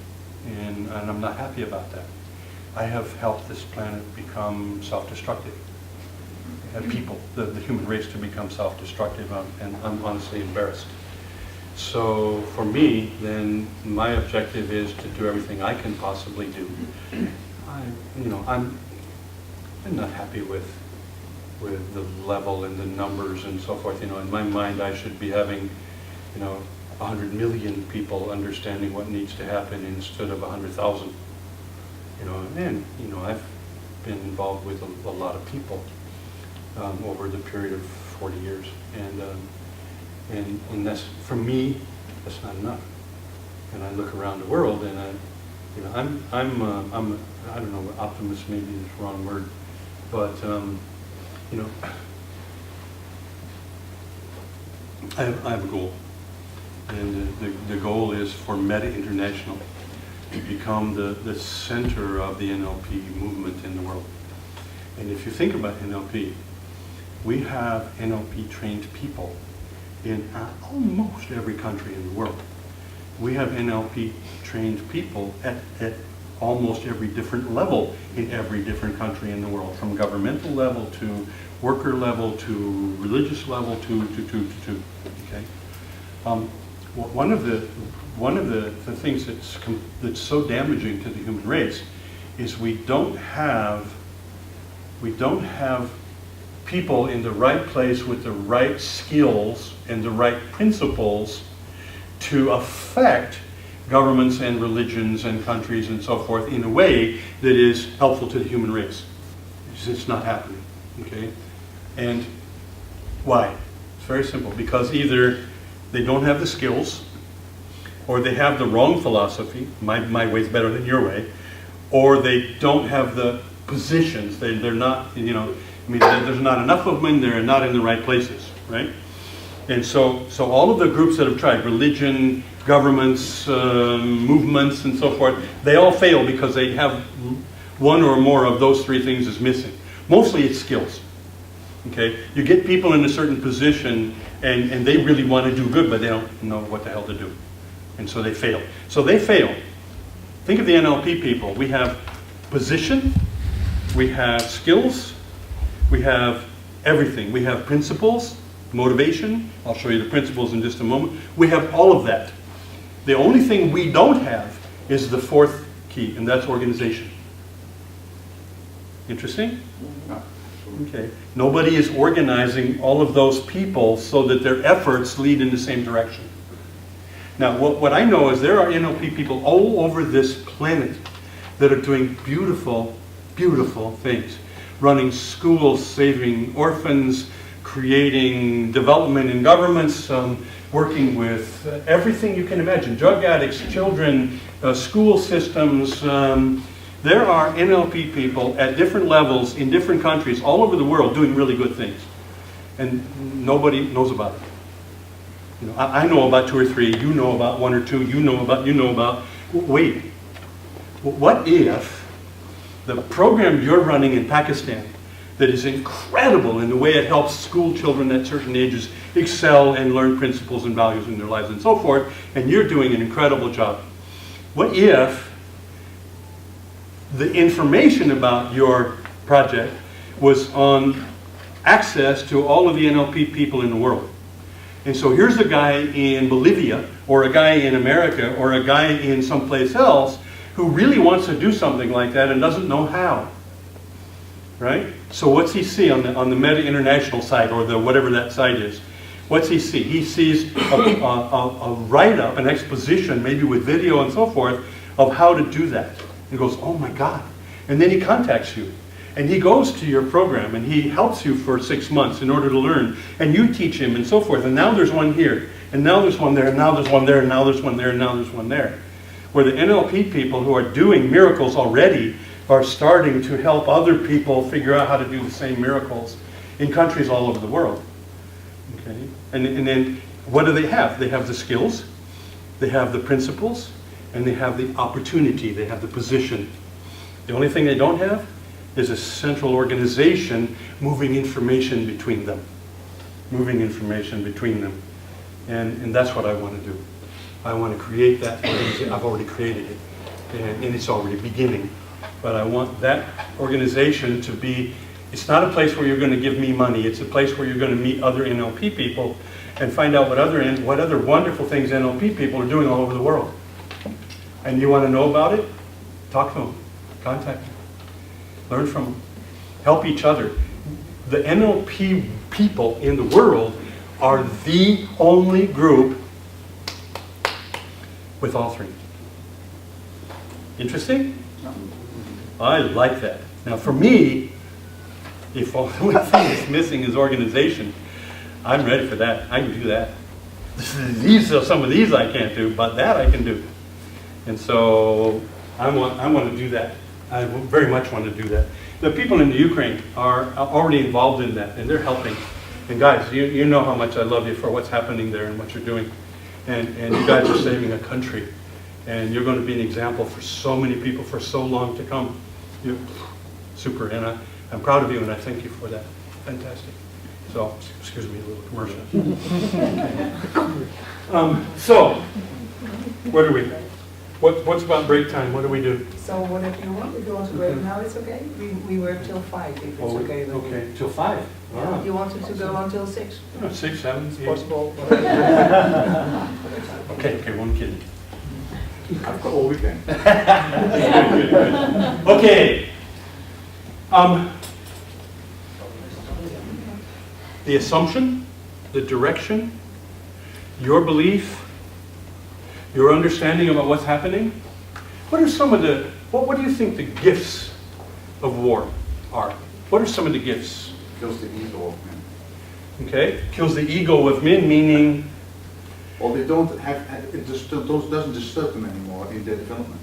and I'm not happy about that. I have helped this planet become self-destructive. People, the human race, to become self-destructive, and I'm honestly embarrassed. So for me, then my objective is to do everything I can possibly do. I'm not happy with the level and the numbers and so forth. In my mind, I should be having 100 million people understanding what needs to happen instead of 100,000. And I've been involved with a lot of people over the period of 40 years, and that's, for me, that's not enough. And I look around the world, and I'm I don't know, optimist maybe is the wrong word, but I have a goal, and the goal is for Meta International to become the center of the NLP movement in the world. And if you think about NLP, we have NLP trained people in almost every country in the world. We have NLP trained people at almost every different level in every different country in the world, from governmental level to worker level to religious level to okay. One of the things that's so damaging to the human race is we don't have people in the right place with the right skills and the right principles to affect governments and religions and countries and so forth in a way that is helpful to the human race. It's not happening, okay? And why? It's very simple. Because either they don't have the skills, or they have the wrong philosophy, my way's better than your way, or they don't have the positions, they're not, you know, I mean, there's not enough of them, they're not in the right places, right? And so all of the groups that have tried, religion, governments, movements, and so forth, they all fail because they have one or more of those three things is missing. Mostly it's skills. Okay, you get people in a certain position and they really want to do good, but they don't know what the hell to do. And so they fail. So they fail. Think of the NLP people. We have position, we have skills, we have everything. We have principles, motivation. I'll show you the principles in just a moment. We have all of that. The only thing we don't have is the fourth key, and that's organization. Interesting? Okay. Nobody is organizing all of those people so that their efforts lead in the same direction. Now, what I know is there are NLP people all over this planet that are doing beautiful, beautiful things. Running schools, saving orphans, creating development in governments, working with everything you can imagine. Drug addicts, children, school systems. There are NLP people at different levels in different countries all over the world doing really good things. And nobody knows about it. You know, I know about 2 or 3, you know about 1 or 2, you know about. Wait, what if the program you're running in Pakistan that is incredible in the way it helps school children at certain ages excel and learn principles and values in their lives and so forth, and you're doing an incredible job. What if the information about your project was on access to all of the NLP people in the world? And so here's a guy in Bolivia, or a guy in America, or a guy in someplace else who really wants to do something like that and doesn't know how. Right? So what's he see on the Meta International site, or the whatever that site is? What's he see? He sees a write-up, an exposition, maybe with video and so forth, of how to do that. He goes, oh my God. And then he contacts you. And he goes to your program and he helps you for 6 months in order to learn. And you teach him and so forth. And now there's one here. And now there's one there. And now there's one there. And now there's one there. And now there's one there. Where the NLP people who are doing miracles already are starting to help other people figure out how to do the same miracles in countries all over the world. Okay? And then what do they have? They have the skills. They have the principles. And they have the opportunity. They have the position. The only thing they don't have is a central organization moving information between them. Moving information between them. And that's what I want to do. I want to create that organization. I've already created it. And it's already beginning. But I want that organization to be, it's not a place where you're going to give me money. It's a place where you're going to meet other NLP people and find out what other wonderful things NLP people are doing all over the world. And you want to know about it? Talk to them. Contact them. Learn from them. Help each other. The NLP people in the world are the only group with all three. Interesting? I like that. Now for me, if all the only thing that's missing is organization, I'm ready for that. I can do that. Some of these I can't do, but that I can do. And so I want to do that. I very much want to do that. The people in the Ukraine are already involved in that, and they're helping. And guys, you know how much I love you for what's happening there and what you're doing. And you guys are saving a country. And you're going to be an example for so many people for so long to come. You're super. And I'm proud of you, and I thank you for that. Fantastic. So, excuse me, a little commercial. So, what are we? What's about break time? What do we do? So whatever you want, if you want to break now, it's okay. We work till 5 if it's okay with you. Okay, till 5. Yeah, if you wanted to go until 6. 6, 7, It's 8. possible. Okay, one kidding. I've got all weekend. Good. Okay. The assumption, the direction, your belief, your understanding about what's happening. What are some of the, what do you think the gifts of war are? What are some of the gifts? Kills the ego of men. Okay, kills the ego of men, meaning Or they don't have, it just doesn't disturb them anymore in their development.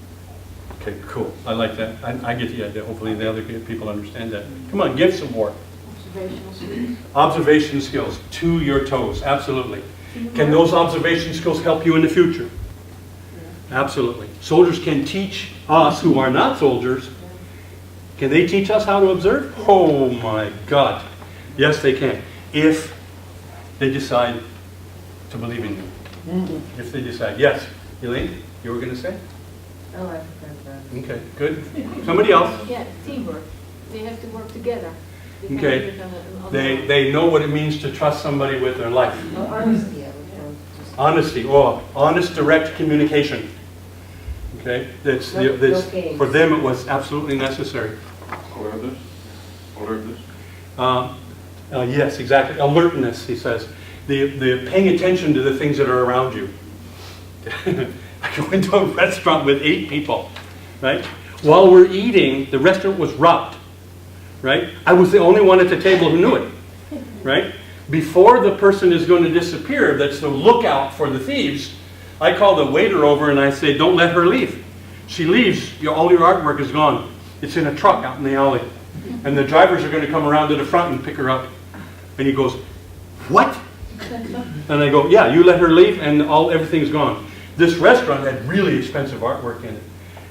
Okay, cool. I like that. I get the idea. Hopefully the other people understand that. Come on, give some more. Observational skills. Observation skills, to your toes, absolutely. Can those observation skills help you in the future? Absolutely. Soldiers can teach us who are not soldiers. Can they teach us how to observe? Oh my God. Yes, they can. If they decide to believe in you. If they decide. Yes. Elaine, you were going to say? Oh, I forgot that. Okay, good. Somebody else? Yeah, teamwork. They have to work together. They can't Okay. do it on their own. They know what it means to trust somebody with their life. Oh, honesty, I would know. Honesty, oh, honest, direct communication. Okay, that's, No games. for them it was absolutely necessary. Alertness. Alertness. Yes, exactly. Alertness, he says. The paying attention to the things that are around you. I go into a restaurant with 8 people, right? While we're eating, the restaurant was robbed, right? I was the only one at the table who knew it, right? Before the person is going to disappear, that's the lookout for the thieves, I call the waiter over and I say, don't let her leave. She leaves, all your artwork is gone. It's in a truck out in the alley. And the drivers are going to come around to the front and pick her up. And he goes, what? And I go, yeah, you let her leave and everything's gone. This restaurant had really expensive artwork in it.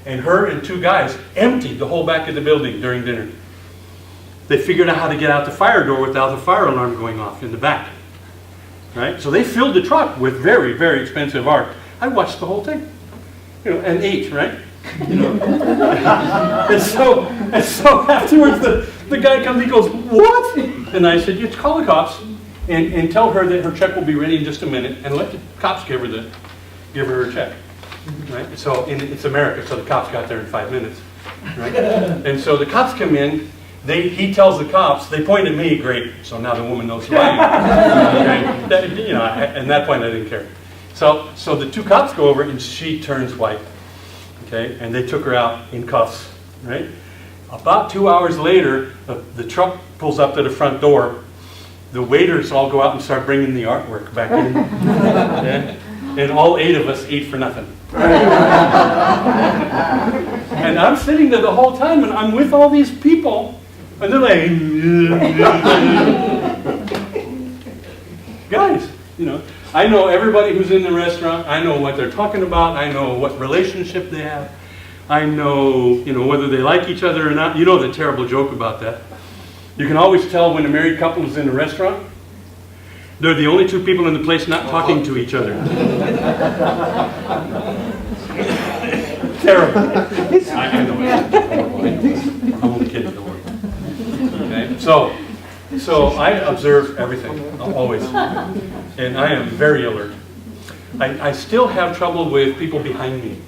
And her and 2 guys emptied the whole back of the building during dinner. They figured out how to get out the fire door without the fire alarm going off in the back. Right? So they filled the truck with very, very expensive art. I watched the whole thing. You know, and ate, right? You know. and so afterwards the guy comes, he goes, what? And I said, you call the cops and tell her that her check will be ready in just a minute and let the cops give her her check. Right? So it's America, so the cops got there in 5 minutes. Right? And so the cops come in, he tells the cops, they point at me, great, so now the woman knows who I am. Okay? At that point I didn't care. So the 2 cops go over and she turns white. Okay, and they took her out in cuffs, right? About 2 hours later, the truck pulls up to the front door. The waiters all go out and start bringing the artwork back in. Okay? And all 8 of us ate for nothing. And I'm sitting there the whole time, and I'm with all these people, and they're like, guys, you know. I know everybody who's in the restaurant. I know what they're talking about. I know what relationship they have. I know, whether they like each other or not. You know the terrible joke about that. You can always tell when a married couple is in a restaurant. They're the only 2 people in the place not talking to each other. Terrible. I know it. I'm only kidding. Don't worry. Okay, so I observe everything, always. And I am very alert. I still have trouble with people behind me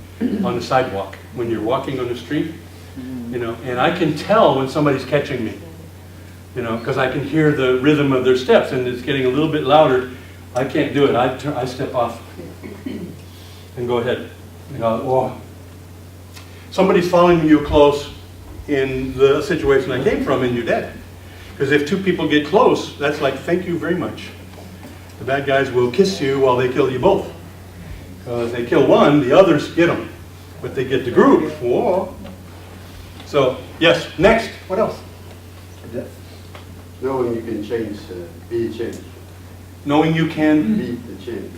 on the sidewalk. When you're walking on the street, and I can tell when somebody's catching me, because I can hear the rhythm of their steps and it's getting a little bit louder. I can't do it. I step off and go ahead. Oh. Somebody's following you close in the situation I came from and you're dead. Because if 2 people get close, that's like, thank you very much. The bad guys will kiss you while they kill you both. If they kill one, the others get them. But they get the group. Whoa. So, yes, next. What else? Knowing you can change, be a change. Knowing you can... Be the change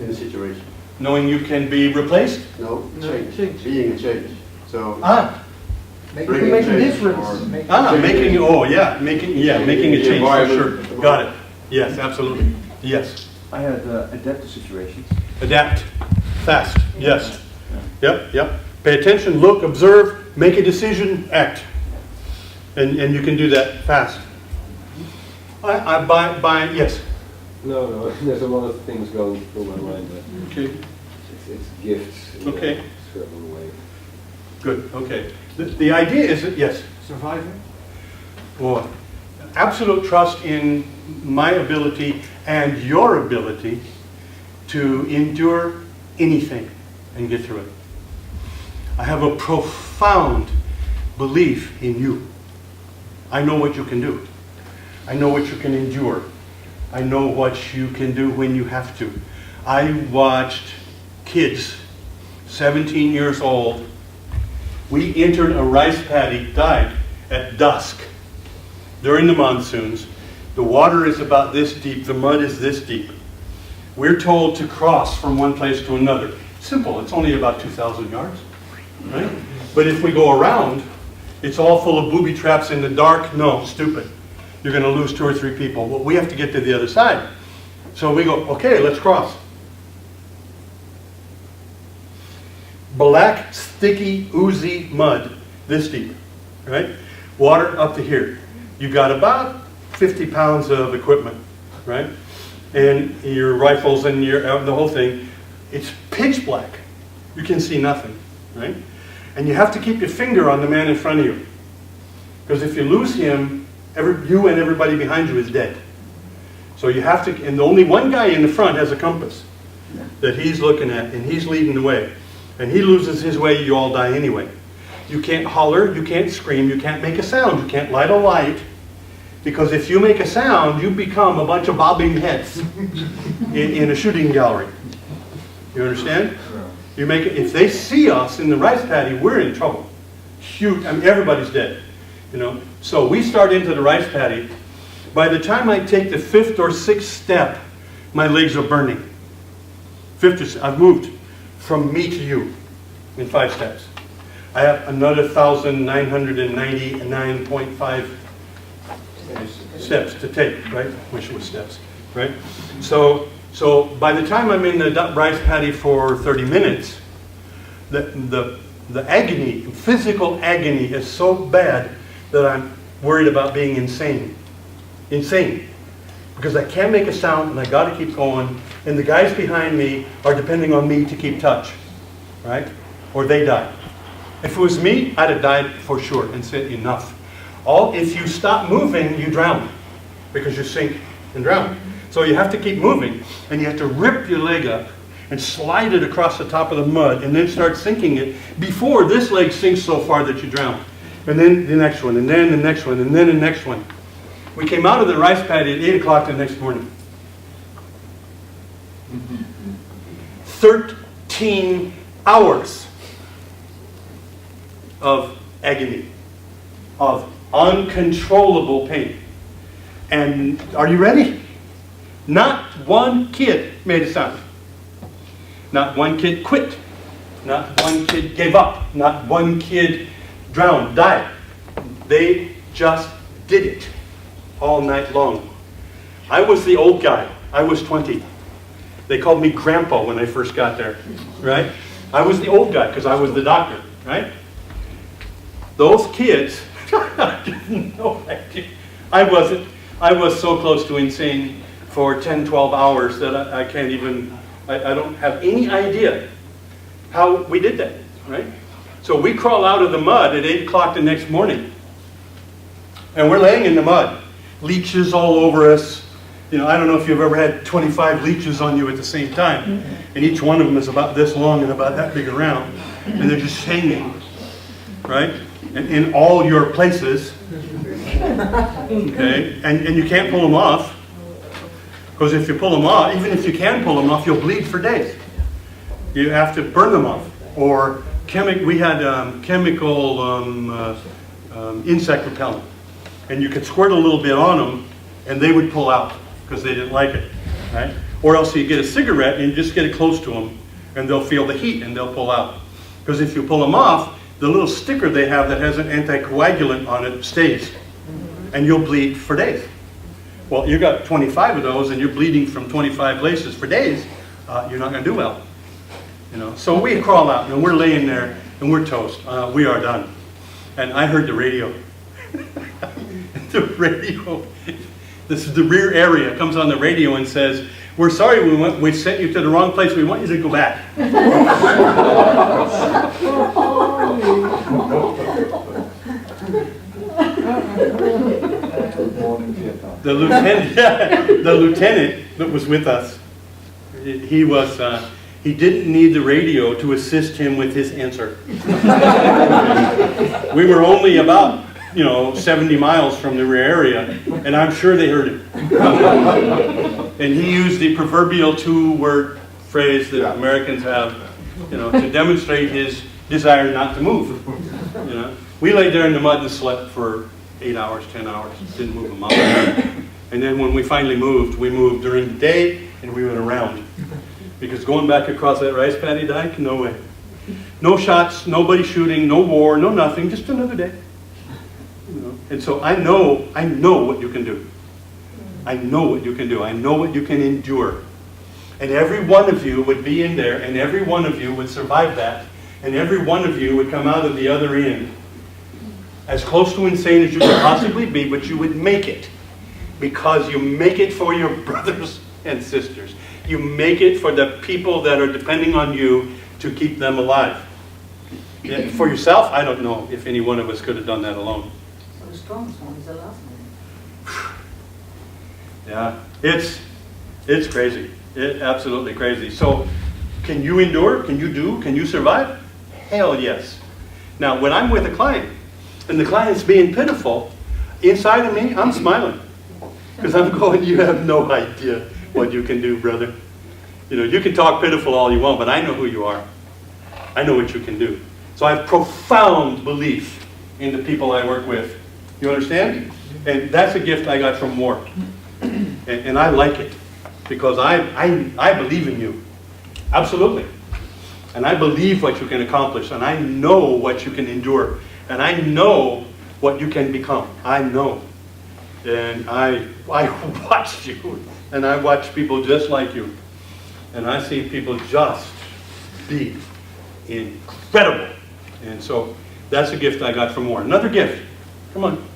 in a situation. Knowing you can be replaced? No, change. Being a change. So... Making a difference. Making a change for sure. Got it. Yes, absolutely. Yes. I had adapt to situations. Adapt. Fast. Yes. Yep. Pay attention, look, observe, make a decision, act. And you can do that fast. Yes. No, there's a lot of things going through my mind, but Okay. it's gifts in Okay. a certain way. Good. Okay. The idea is that, yes. Surviving? Boy, absolute trust in my ability and your ability to endure anything and get through it. I have a profound belief in you. I know what you can do. I know what you can endure. I know what you can do when you have to. I watched kids, 17 years old. We entered a rice paddy, died at dusk during the monsoons. The water is about this deep, the mud is this deep. We're told to cross from one place to another. Simple, it's only about 2,000 yards, right? But if we go around, it's all full of booby traps in the dark. No, stupid. You're going to lose 2 or 3 people. Well, we have to get to the other side. So we go, okay, let's cross. Black, sticky, oozy mud, this deep, right? Water up to here. You got about 50 pounds of equipment, right? And your rifles and the whole thing. It's pitch black. You can see nothing, right? And you have to keep your finger on the man in front of you. Because if you lose him, you and everybody behind you is dead. So you have to, and only one guy in the front has a compass that he's looking at, and he's leading the way. And he loses his way, you all die anyway. You can't holler, you can't scream, you can't make a sound, you can't light a light. Because if you make a sound, you become a bunch of bobbing heads in a shooting gallery. You understand? You make it, if they see us in the rice paddy, we're in trouble. Huge, I mean, everybody's dead. You know? So we start into the rice paddy. By the time I take the 5th or 6th step, my legs are burning. 5th, I've moved from me to you in 5 steps. I have another 1,999.5 steps to take, right? Wish it was steps, right? So by the time I'm in the rice paddy for 30 minutes, the agony, physical agony is so bad that I'm worried about being insane. Insane. Because I can't make a sound and I got to keep going, and the guys behind me are depending on me to keep touch, right? Or they die. If it was me, I'd have died for sure and said enough. If you stop moving, you drown because you sink and drown. So you have to keep moving, and you have to rip your leg up and slide it across the top of the mud and then start sinking it before this leg sinks so far that you drown. And then the next one, and then the next one, and then the next one. We came out of the rice paddy at 8 o'clock the next morning. 13 hours of agony, of uncontrollable pain. And are you ready? Not one kid made a sound. Not one kid quit. Not one kid gave up. Not one kid drowned, died. They just did it all night long. I was the old guy. I was 20. They called me Grandpa when I first got there, right? I was the old guy because I was the doctor, right? Those kids, I didn't know I wasn't. I was so close to insane for 10, 12 hours that I can't even, I don't have any idea how we did that, right? So we crawl out of the mud at 8 o'clock the next morning. And we're laying in the mud. Leeches all over us. You know, I don't know if you've ever had 25 leeches on you at the same time. And each one of them is about this long and about that big around. And they're just hanging, right? And in all your places. Okay? And you can't pull them off. Because if you pull them off, even if you can pull them off, you'll bleed for days. You have to burn them off. Or we had chemical insect repellent. And you could squirt a little bit on them, and they would pull out because they didn't like it, right? Or else you get a cigarette and you just get it close to them, and they'll feel the heat and they'll pull out. Because if you pull them off, the little sticker they have that has an anticoagulant on it stays, and you'll bleed for days. Well, you got 25 of those, and you're bleeding from 25 places for days. You're not going to do well, you know. So we crawl out, and we're laying there, and we're toast. We are done. And I heard the radio. The radio, this is the rear area, comes on the radio and says, "We're sorry we sent you to the wrong place. We want you to go back." The lieutenant that was with us, he didn't need the radio to assist him with his answer. We were only about 70 miles from the rear area, and I'm sure they heard him. And he used the proverbial 2-word phrase that Yeah. Americans have, to demonstrate his desire not to move. We laid there in the mud and slept for 8 hours, 10 hours, didn't move a mountain. And then when we finally moved, we moved during the day and we went around. Because going back across that rice paddy dike, no way. No shots, nobody shooting, no war, no nothing, just another day. And so I know what you can do. I know what you can do. I know what you can endure. And every one of you would be in there, and every one of you would survive that, and every one of you would come out of the other end as close to insane as you could possibly be, but you would make it. Because you make it for your brothers and sisters. You make it for the people that are depending on you to keep them alive. For yourself, I don't know if any one of us could have done that alone. So the strongest one is the last one. Yeah, it's crazy. It's absolutely crazy. So, can you endure? Can you do? Can you survive? Hell yes. Now, when I'm with a client, and the client's being pitiful, inside of me, I'm smiling. Because I'm going, you have no idea what you can do, brother. You can talk pitiful all you want, but I know who you are. I know what you can do. So I have profound belief in the people I work with. You understand? And that's a gift I got from war. And I like it. Because I believe in you. Absolutely. And I believe what you can accomplish. And I know what you can endure. And I know what you can become. I know. And I watch you. And I watch people just like you. And I see people just be incredible. And so that's a gift I got from war. Another gift. Come on.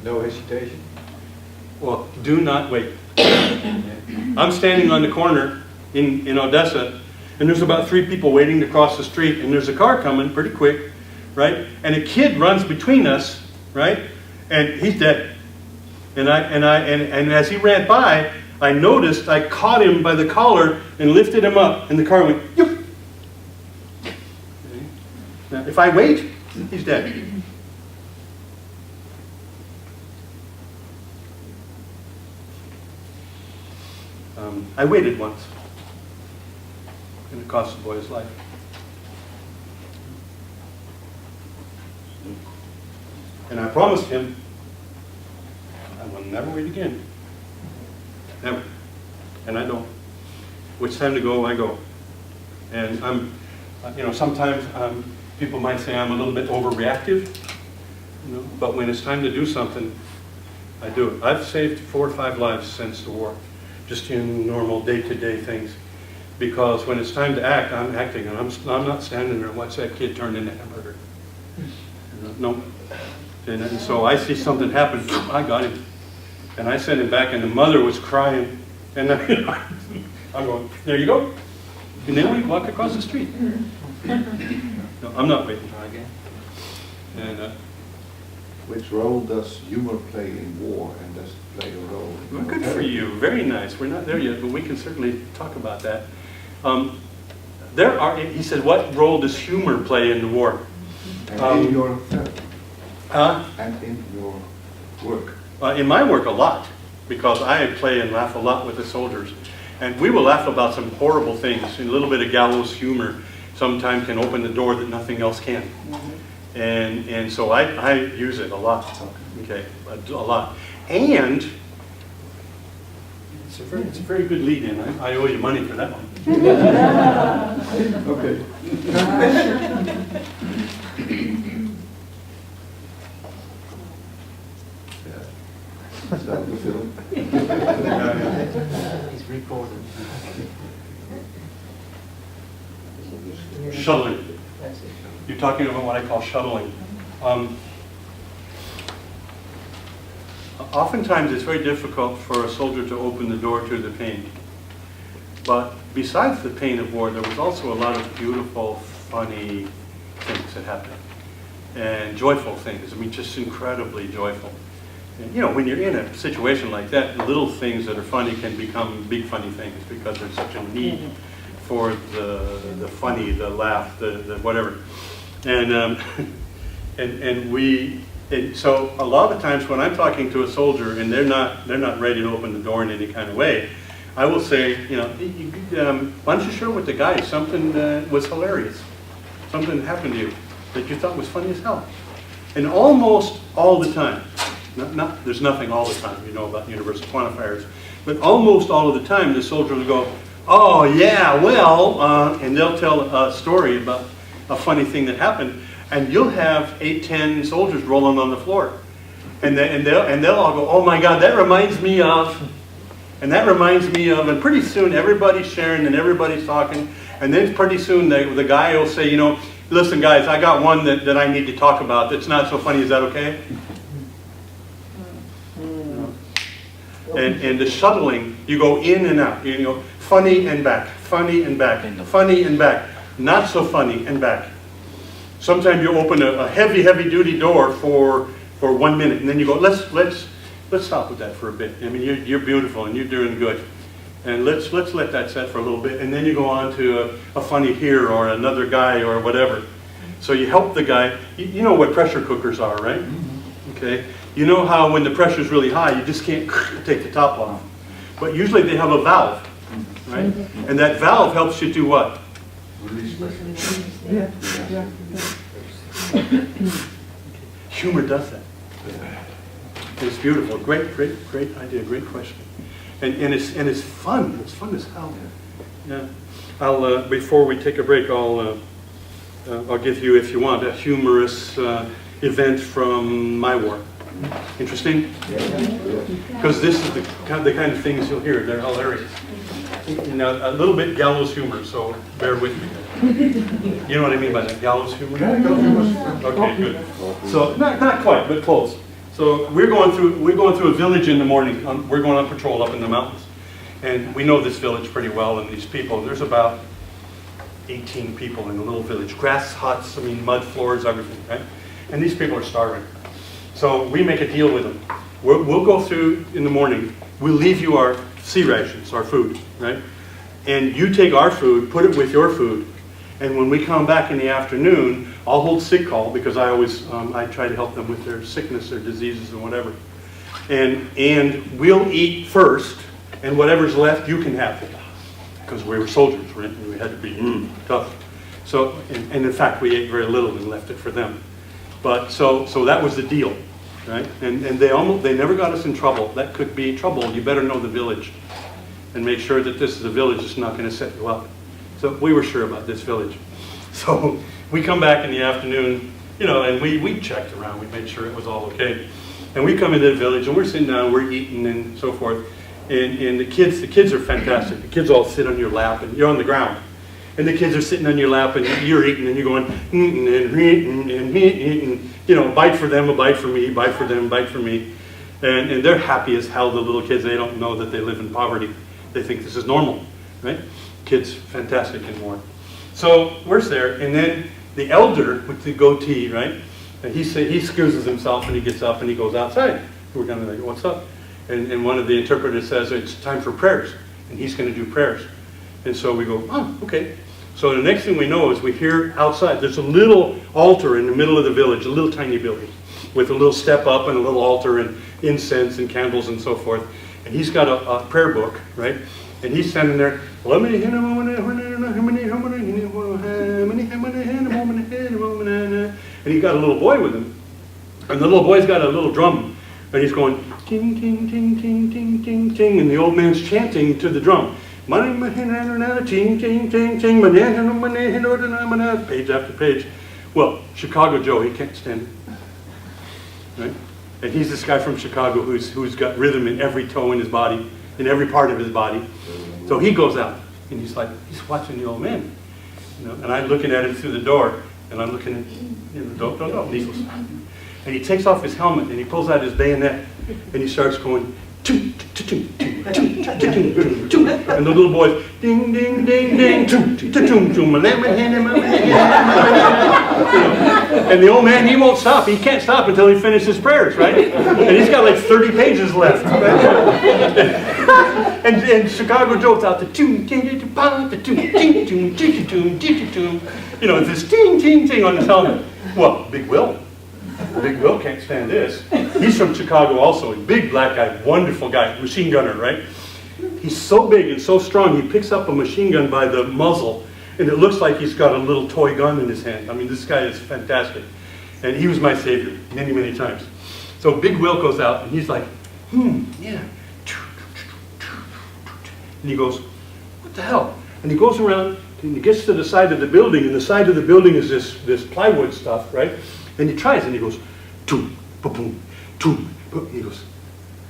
No hesitation. Well, do not wait. I'm standing on the corner in Odessa, and there's about 3 people waiting to cross the street, and there's a car coming pretty quick, right? And a kid runs between us, right? And he's dead. And as he ran by, I noticed I caught him by the collar and lifted him up, and the car went, yoop. Now, if I wait, he's dead. I waited once, and it cost the boy his life. And I promised him I will never wait again. Never. And I don't. When it's time to go, I go. And sometimes people might say I'm a little bit overreactive, but when it's time to do something, I do it. I've saved 4 or 5 lives since the war, just in normal day-to-day things. Because when it's time to act, I'm acting, and I'm not standing there and watch that kid turn into a hamburger. No. And so I see something happen, I got him. And I sent him back, and the mother was crying. And I'm going, there you go. And then we walk across the street. No, I'm not waiting. And Which role does humor play in war, and does it play a role in well, good for you. Very nice. We're not there yet, but we can certainly talk about that. He said, what role does humor play in the war? And in your therapy? Huh? And in your work? In my work, a lot, because I play and laugh a lot with the soldiers. And we will laugh about some horrible things. A little bit of gallows humor sometimes can open the door that nothing else can. And so I use it a lot. Okay, a lot. And it's a very good lead-in. I owe you money for that one. Okay. Start the film. He's recording. Shuttling. That's it. You're talking about what I call shuttling. Oftentimes it's very difficult for a soldier to open the door to the pain. But besides the pain of war, there was also a lot of beautiful, funny things that happened. And joyful things. I mean, just incredibly joyful. And, when you're in a situation like that, little things that are funny can become big funny things because there's such a need for the funny, the laugh, the whatever. And so a lot of times when I'm talking to a soldier and they're not ready to open the door in any kind of way, I will say, you know, why don't you share with the guys something that was hilarious, something happened to you that you thought was funny as hell. And almost all the time, there's nothing all the time, you know about universal quantifiers, but almost all of the time the soldier will go, oh yeah, well, and they'll tell a story about a funny thing that happened, and you'll have 8, 10 soldiers rolling on the floor. And they'll all go, oh my God, that reminds me of, and that reminds me of, and pretty soon everybody's sharing and everybody's talking, and then pretty soon the guy will say, you know, listen guys, I got one that I need to talk about that's not so funny, is that okay? And the shuttling, you go in and out, you know, funny and back, funny and back, funny and back, not so funny and back. Sometimes you open a heavy duty door for 1 minute, and then you go, let's stop with that for a bit. I mean, you're beautiful and you're doing good, and let's let that set for a little bit, and then you go on to a funny here or another guy or whatever. So you help the guy. You know what pressure cookers are, right? Okay. You know how when the pressure's really high, you just can't take the top off. But usually they have a valve, right? And that valve helps you do what? Release pressure. Humor does that. It's beautiful. Great idea. Great question. And it's fun. It's fun as hell. Yeah. I'll before we take a break, I'll give you, if you want, a humorous event from my war. Interesting? Because this is the kind of things you'll hear. They're hilarious. You know, a little bit gallows humor, so bear with me. You know what I mean by that? Gallows humor? Okay, good. So not quite, but close. So we're going through a village in the morning. We're going on patrol up in the mountains, and we know this village pretty well. And these people, there's about 18 people in a little village, grass huts. I mean, mud floors, everything, right? And these people are starving. So we make a deal with them. We'll go through in the morning. We'll leave you our sea rations, our food, right? And you take our food, put it with your food, and when we come back in the afternoon, I'll hold sick call because I always I try to help them with their sickness, their diseases, and whatever. And we'll eat first, and whatever's left you can have it, because we were soldiers, right? And we had to be tough. So, and in fact, we ate very little and left it for them. But so that was the deal, right? And they never got us in trouble. That could be trouble. You better know the village and make sure that this is a village that's not going to set you up. So we were sure about this village. So we come back in the afternoon, you know, and we checked around. We made sure it was all okay. And we come into the village and we're sitting down, we're eating and so forth. And the kids are fantastic. The kids all sit on your lap and you're on the ground. And the kids are sitting on your lap and you're eating and you're going, and you know, bite for them, a bite for me, bite for them, a bite for me. And they're happy as hell, the little kids. They don't know that they live in poverty. They think this is normal, right? Kids, fantastic in war. So we're there, and then the elder with the goatee, right? And he excuses himself and he gets up and he goes outside. We're kind of like, what's up? And one of the interpreters says, it's time for prayers. And he's going to do prayers. And so we go, oh, okay. So the next thing we know is we hear outside, there's a little altar in the middle of the village, a little tiny building, with a little step up and a little altar and incense and candles and so forth. And he's got a prayer book, right? And he's standing there, and he got a little boy with him. And the little boy's got a little drum. And he's going, ting, ting, ting, ting, ting, ting, ting. And the old man's chanting to the drum. Ting, ting, ting, ting, page after page. Well, Chicago Joe, he can't stand it. Right? And he's this guy from Chicago who's got rhythm in every toe in his body, in every part of his body. So he goes out, and he's watching the old man. You know, and I'm looking at him through the door, and I'm looking at, don't, and he goes, and he takes off his helmet, and he pulls out his bayonet, and he starts going, toom, toom, toom, toom, toom, toom, toom, and the little boys, ding, ding, ding, ding, toom, toom, toom, toom, and the old man, he won't stop. He can't stop until he finishes prayers, right? And he's got like 30 pages left. And Chicago Joe's out the toom, ting, ting, the toom, ting, toom, ting, toom, ting, toom. You know, this ting, ting, ting on his helmet. Well, Big Will. Big Will can't stand this. He's from Chicago also. A big black guy, wonderful guy, machine gunner, right? He's so big and so strong, he picks up a machine gun by the muzzle, and it looks like he's got a little toy gun in his hand. I mean, this guy is fantastic. And he was my savior many, many times. So Big Will goes out, and he's like, yeah. And he goes, what the hell? And he goes around, and he gets to the side of the building, and the side of the building is this plywood stuff, right? And he tries, and he goes, toom, ba-boom, toom, ba-boom. He goes,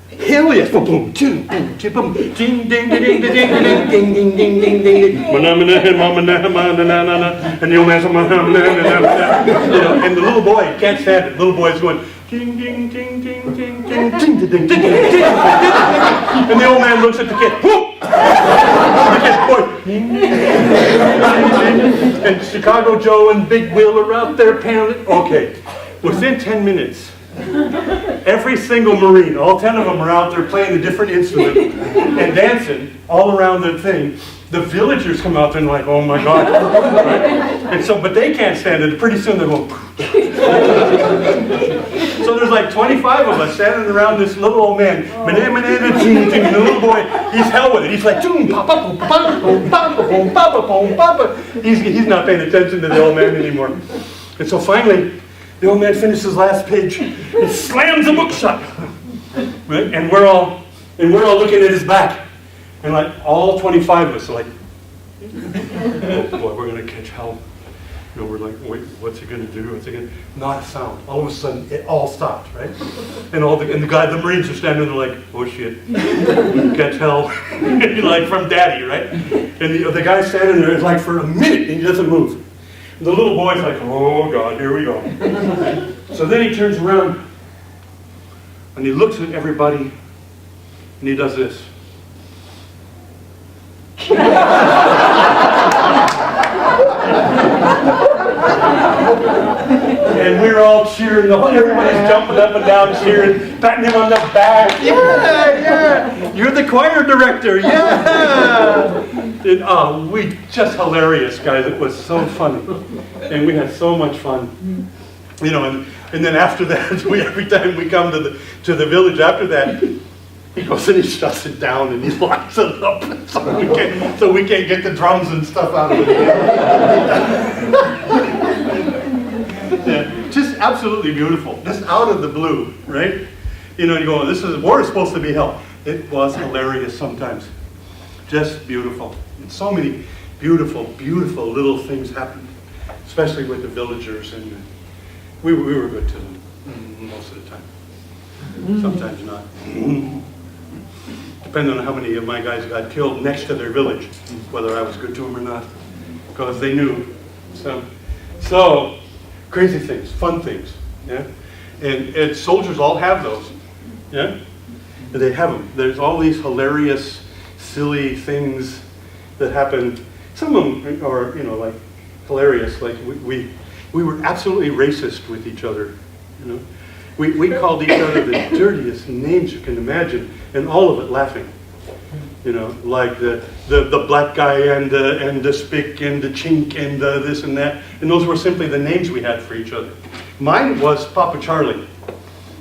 hell yes, ba-boom, toom, boom, boom, ding, ding, ding, ding, ding, ding, ding, ding, ding, ding, ding, ding, and the old man's, you know, and the little boy can't stand it. The little boy's going, ding, ding, ding, ding, ding, ding, ding, ding, ding, ding, ding, and the old man looks at the kid, whoop! The kid's going, and Chicago Joe and Big Will are out there pounding. Okay, within 10 minutes, every single Marine, all 10 of them are out there playing a different instrument and dancing all around the thing. The villagers come out there and like, oh my God. Right? And so, but they can't stand it. Pretty soon they're going. So there's like 25 of us standing around this little old man. The little boy, he's hell with it. He's like, he's not paying attention to the old man anymore. And so finally, the old man finishes his last page and slams the book shut. Right? And we're all looking at his back. And like all 25 of us are like, oh boy, we're going to catch hell. You know, we're like, wait, what's he going to do? What's he going to do? Not a sound. All of a sudden, it all stopped, right? And the Marines are standing there like, oh shit, catch hell. Like from daddy, right? And the guy's standing there like for a minute and he doesn't move. The little boy's like, oh God, here we go. So then he turns around and he looks at everybody and he does this. And we're all cheering, everybody's jumping up and down cheering, patting him on the back. Yeah, you're the choir director, yeah. And we just hilarious, guys. It was so funny. And we had so much fun. You know, and then after that, every time we come to the village after that, he goes and he shuts it down and he locks it up so we can't get the drums and stuff out of it. Yeah, just absolutely beautiful. Just out of the blue, right? You know, you go, war is supposed to be hell. It was hilarious sometimes. Just beautiful. And so many beautiful, beautiful little things happened, especially with the villagers, and we were good to them most of the time. Sometimes not. Depending on how many of my guys got killed next to their village, whether I was good to them or not, because they knew. So crazy things, fun things, yeah. And soldiers all have those, yeah. And they have them. There's all these hilarious, silly things that happen. Some of them are, you know, like hilarious. Like we were absolutely racist with each other, you know. We called each other the dirtiest names you can imagine, and all of it laughing. You know, like the black guy and the spick and the chink and the this and that, and those were simply the names we had for each other. Mine was Papa Charlie,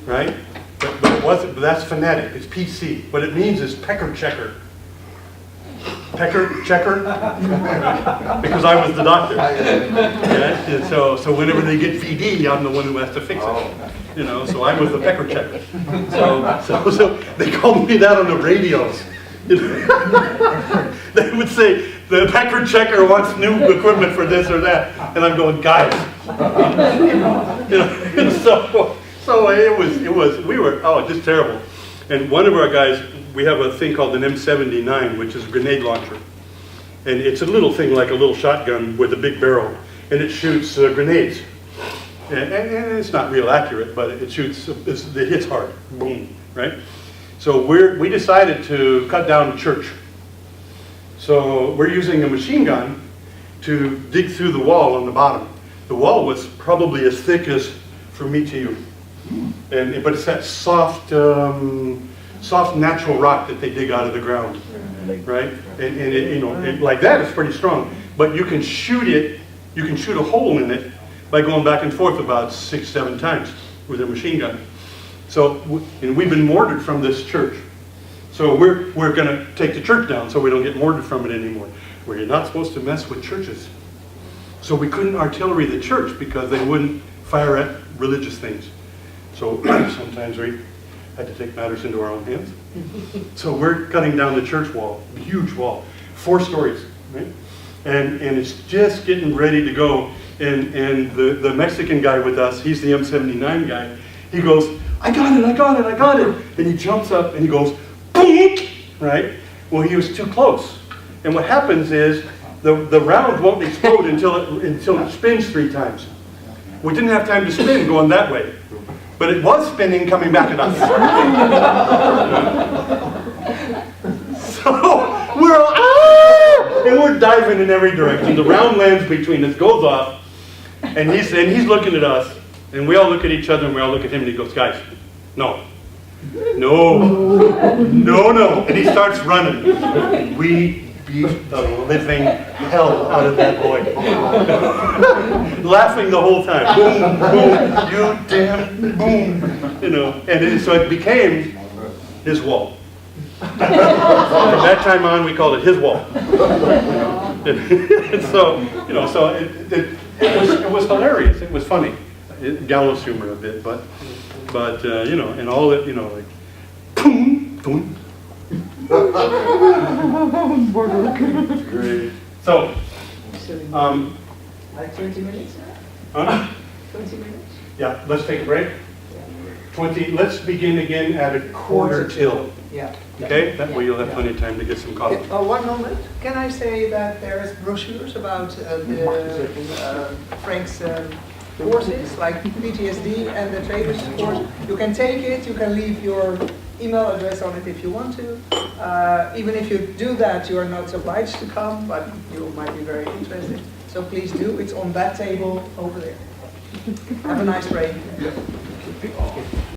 right? But it wasn't. But that's phonetic. It's PC. What it means is pecker checker. Pecker checker, because I was the doctor. Yeah? And so whenever they get VD, I'm the one who has to fix it. You know, so I was the pecker checker. So they called me that on the radios. You know? They would say, the pecker checker wants new equipment for this or that. And I'm going, guys. You know, so we were just terrible. And one of our guys, we have a thing called an M79, which is a grenade launcher. And it's a little thing like a little shotgun with a big barrel. And it shoots grenades. And it's not real accurate, but it shoots, it hits hard. Boom, right? So we decided to cut down the church. So we're using a machine gun to dig through the wall on the bottom. The wall was probably as thick as from me to you. But it's that soft natural rock that they dig out of the ground, right? And it, you know, like that, it's pretty strong. But you can shoot it, you can shoot a hole in it by going back and forth about 6-7 times with a machine gun. So, and we've been mortared from this church. So we're going to take the church down so we don't get mortared from it anymore. We're not supposed to mess with churches. So we couldn't artillery the church because they wouldn't fire at religious things. So sometimes we had to take matters into our own hands. So we're cutting down the church wall, a huge wall, 4 stories, right? And it's just getting ready to go. And the Mexican guy with us, he's the M79 guy, he goes, I got it, I got it, I got it. And he jumps up and he goes, boom, right? Well, he was too close. And what happens is the round won't explode until it spins 3 times. We didn't have time to spin going that way. But it was spinning coming back at us. So we're all, ah! And we're diving in every direction. The round lands between us, goes off, and he's looking at us, and we all look at each other, and we all look at him, and he goes, guys, no. No. No, no. And he starts running. We beat the living hell out of that boy. Laughing the whole time. Boom, boom, you damn, boom. You know, and so it became his wall. From that time on, we called it his wall. And so, you know, so it was hilarious. It was funny. Gallows humor a bit, but you know, and all that, you know, like, boom, boom. Great. So, Like 20 minutes? huh? 20 minutes? Yeah, let's take a break. 20, let's begin again at 1:15. Yeah. Okay? That way you'll have plenty of time to get some coffee. One moment. Can I say that there is brochures about Frank's courses, like PTSD and the trader's course? You can take it, you can leave your email address on it if you want to. Even if you do that, you are not obliged to come, but you might be very interested. So please do. It's on that table over there. Have a nice break.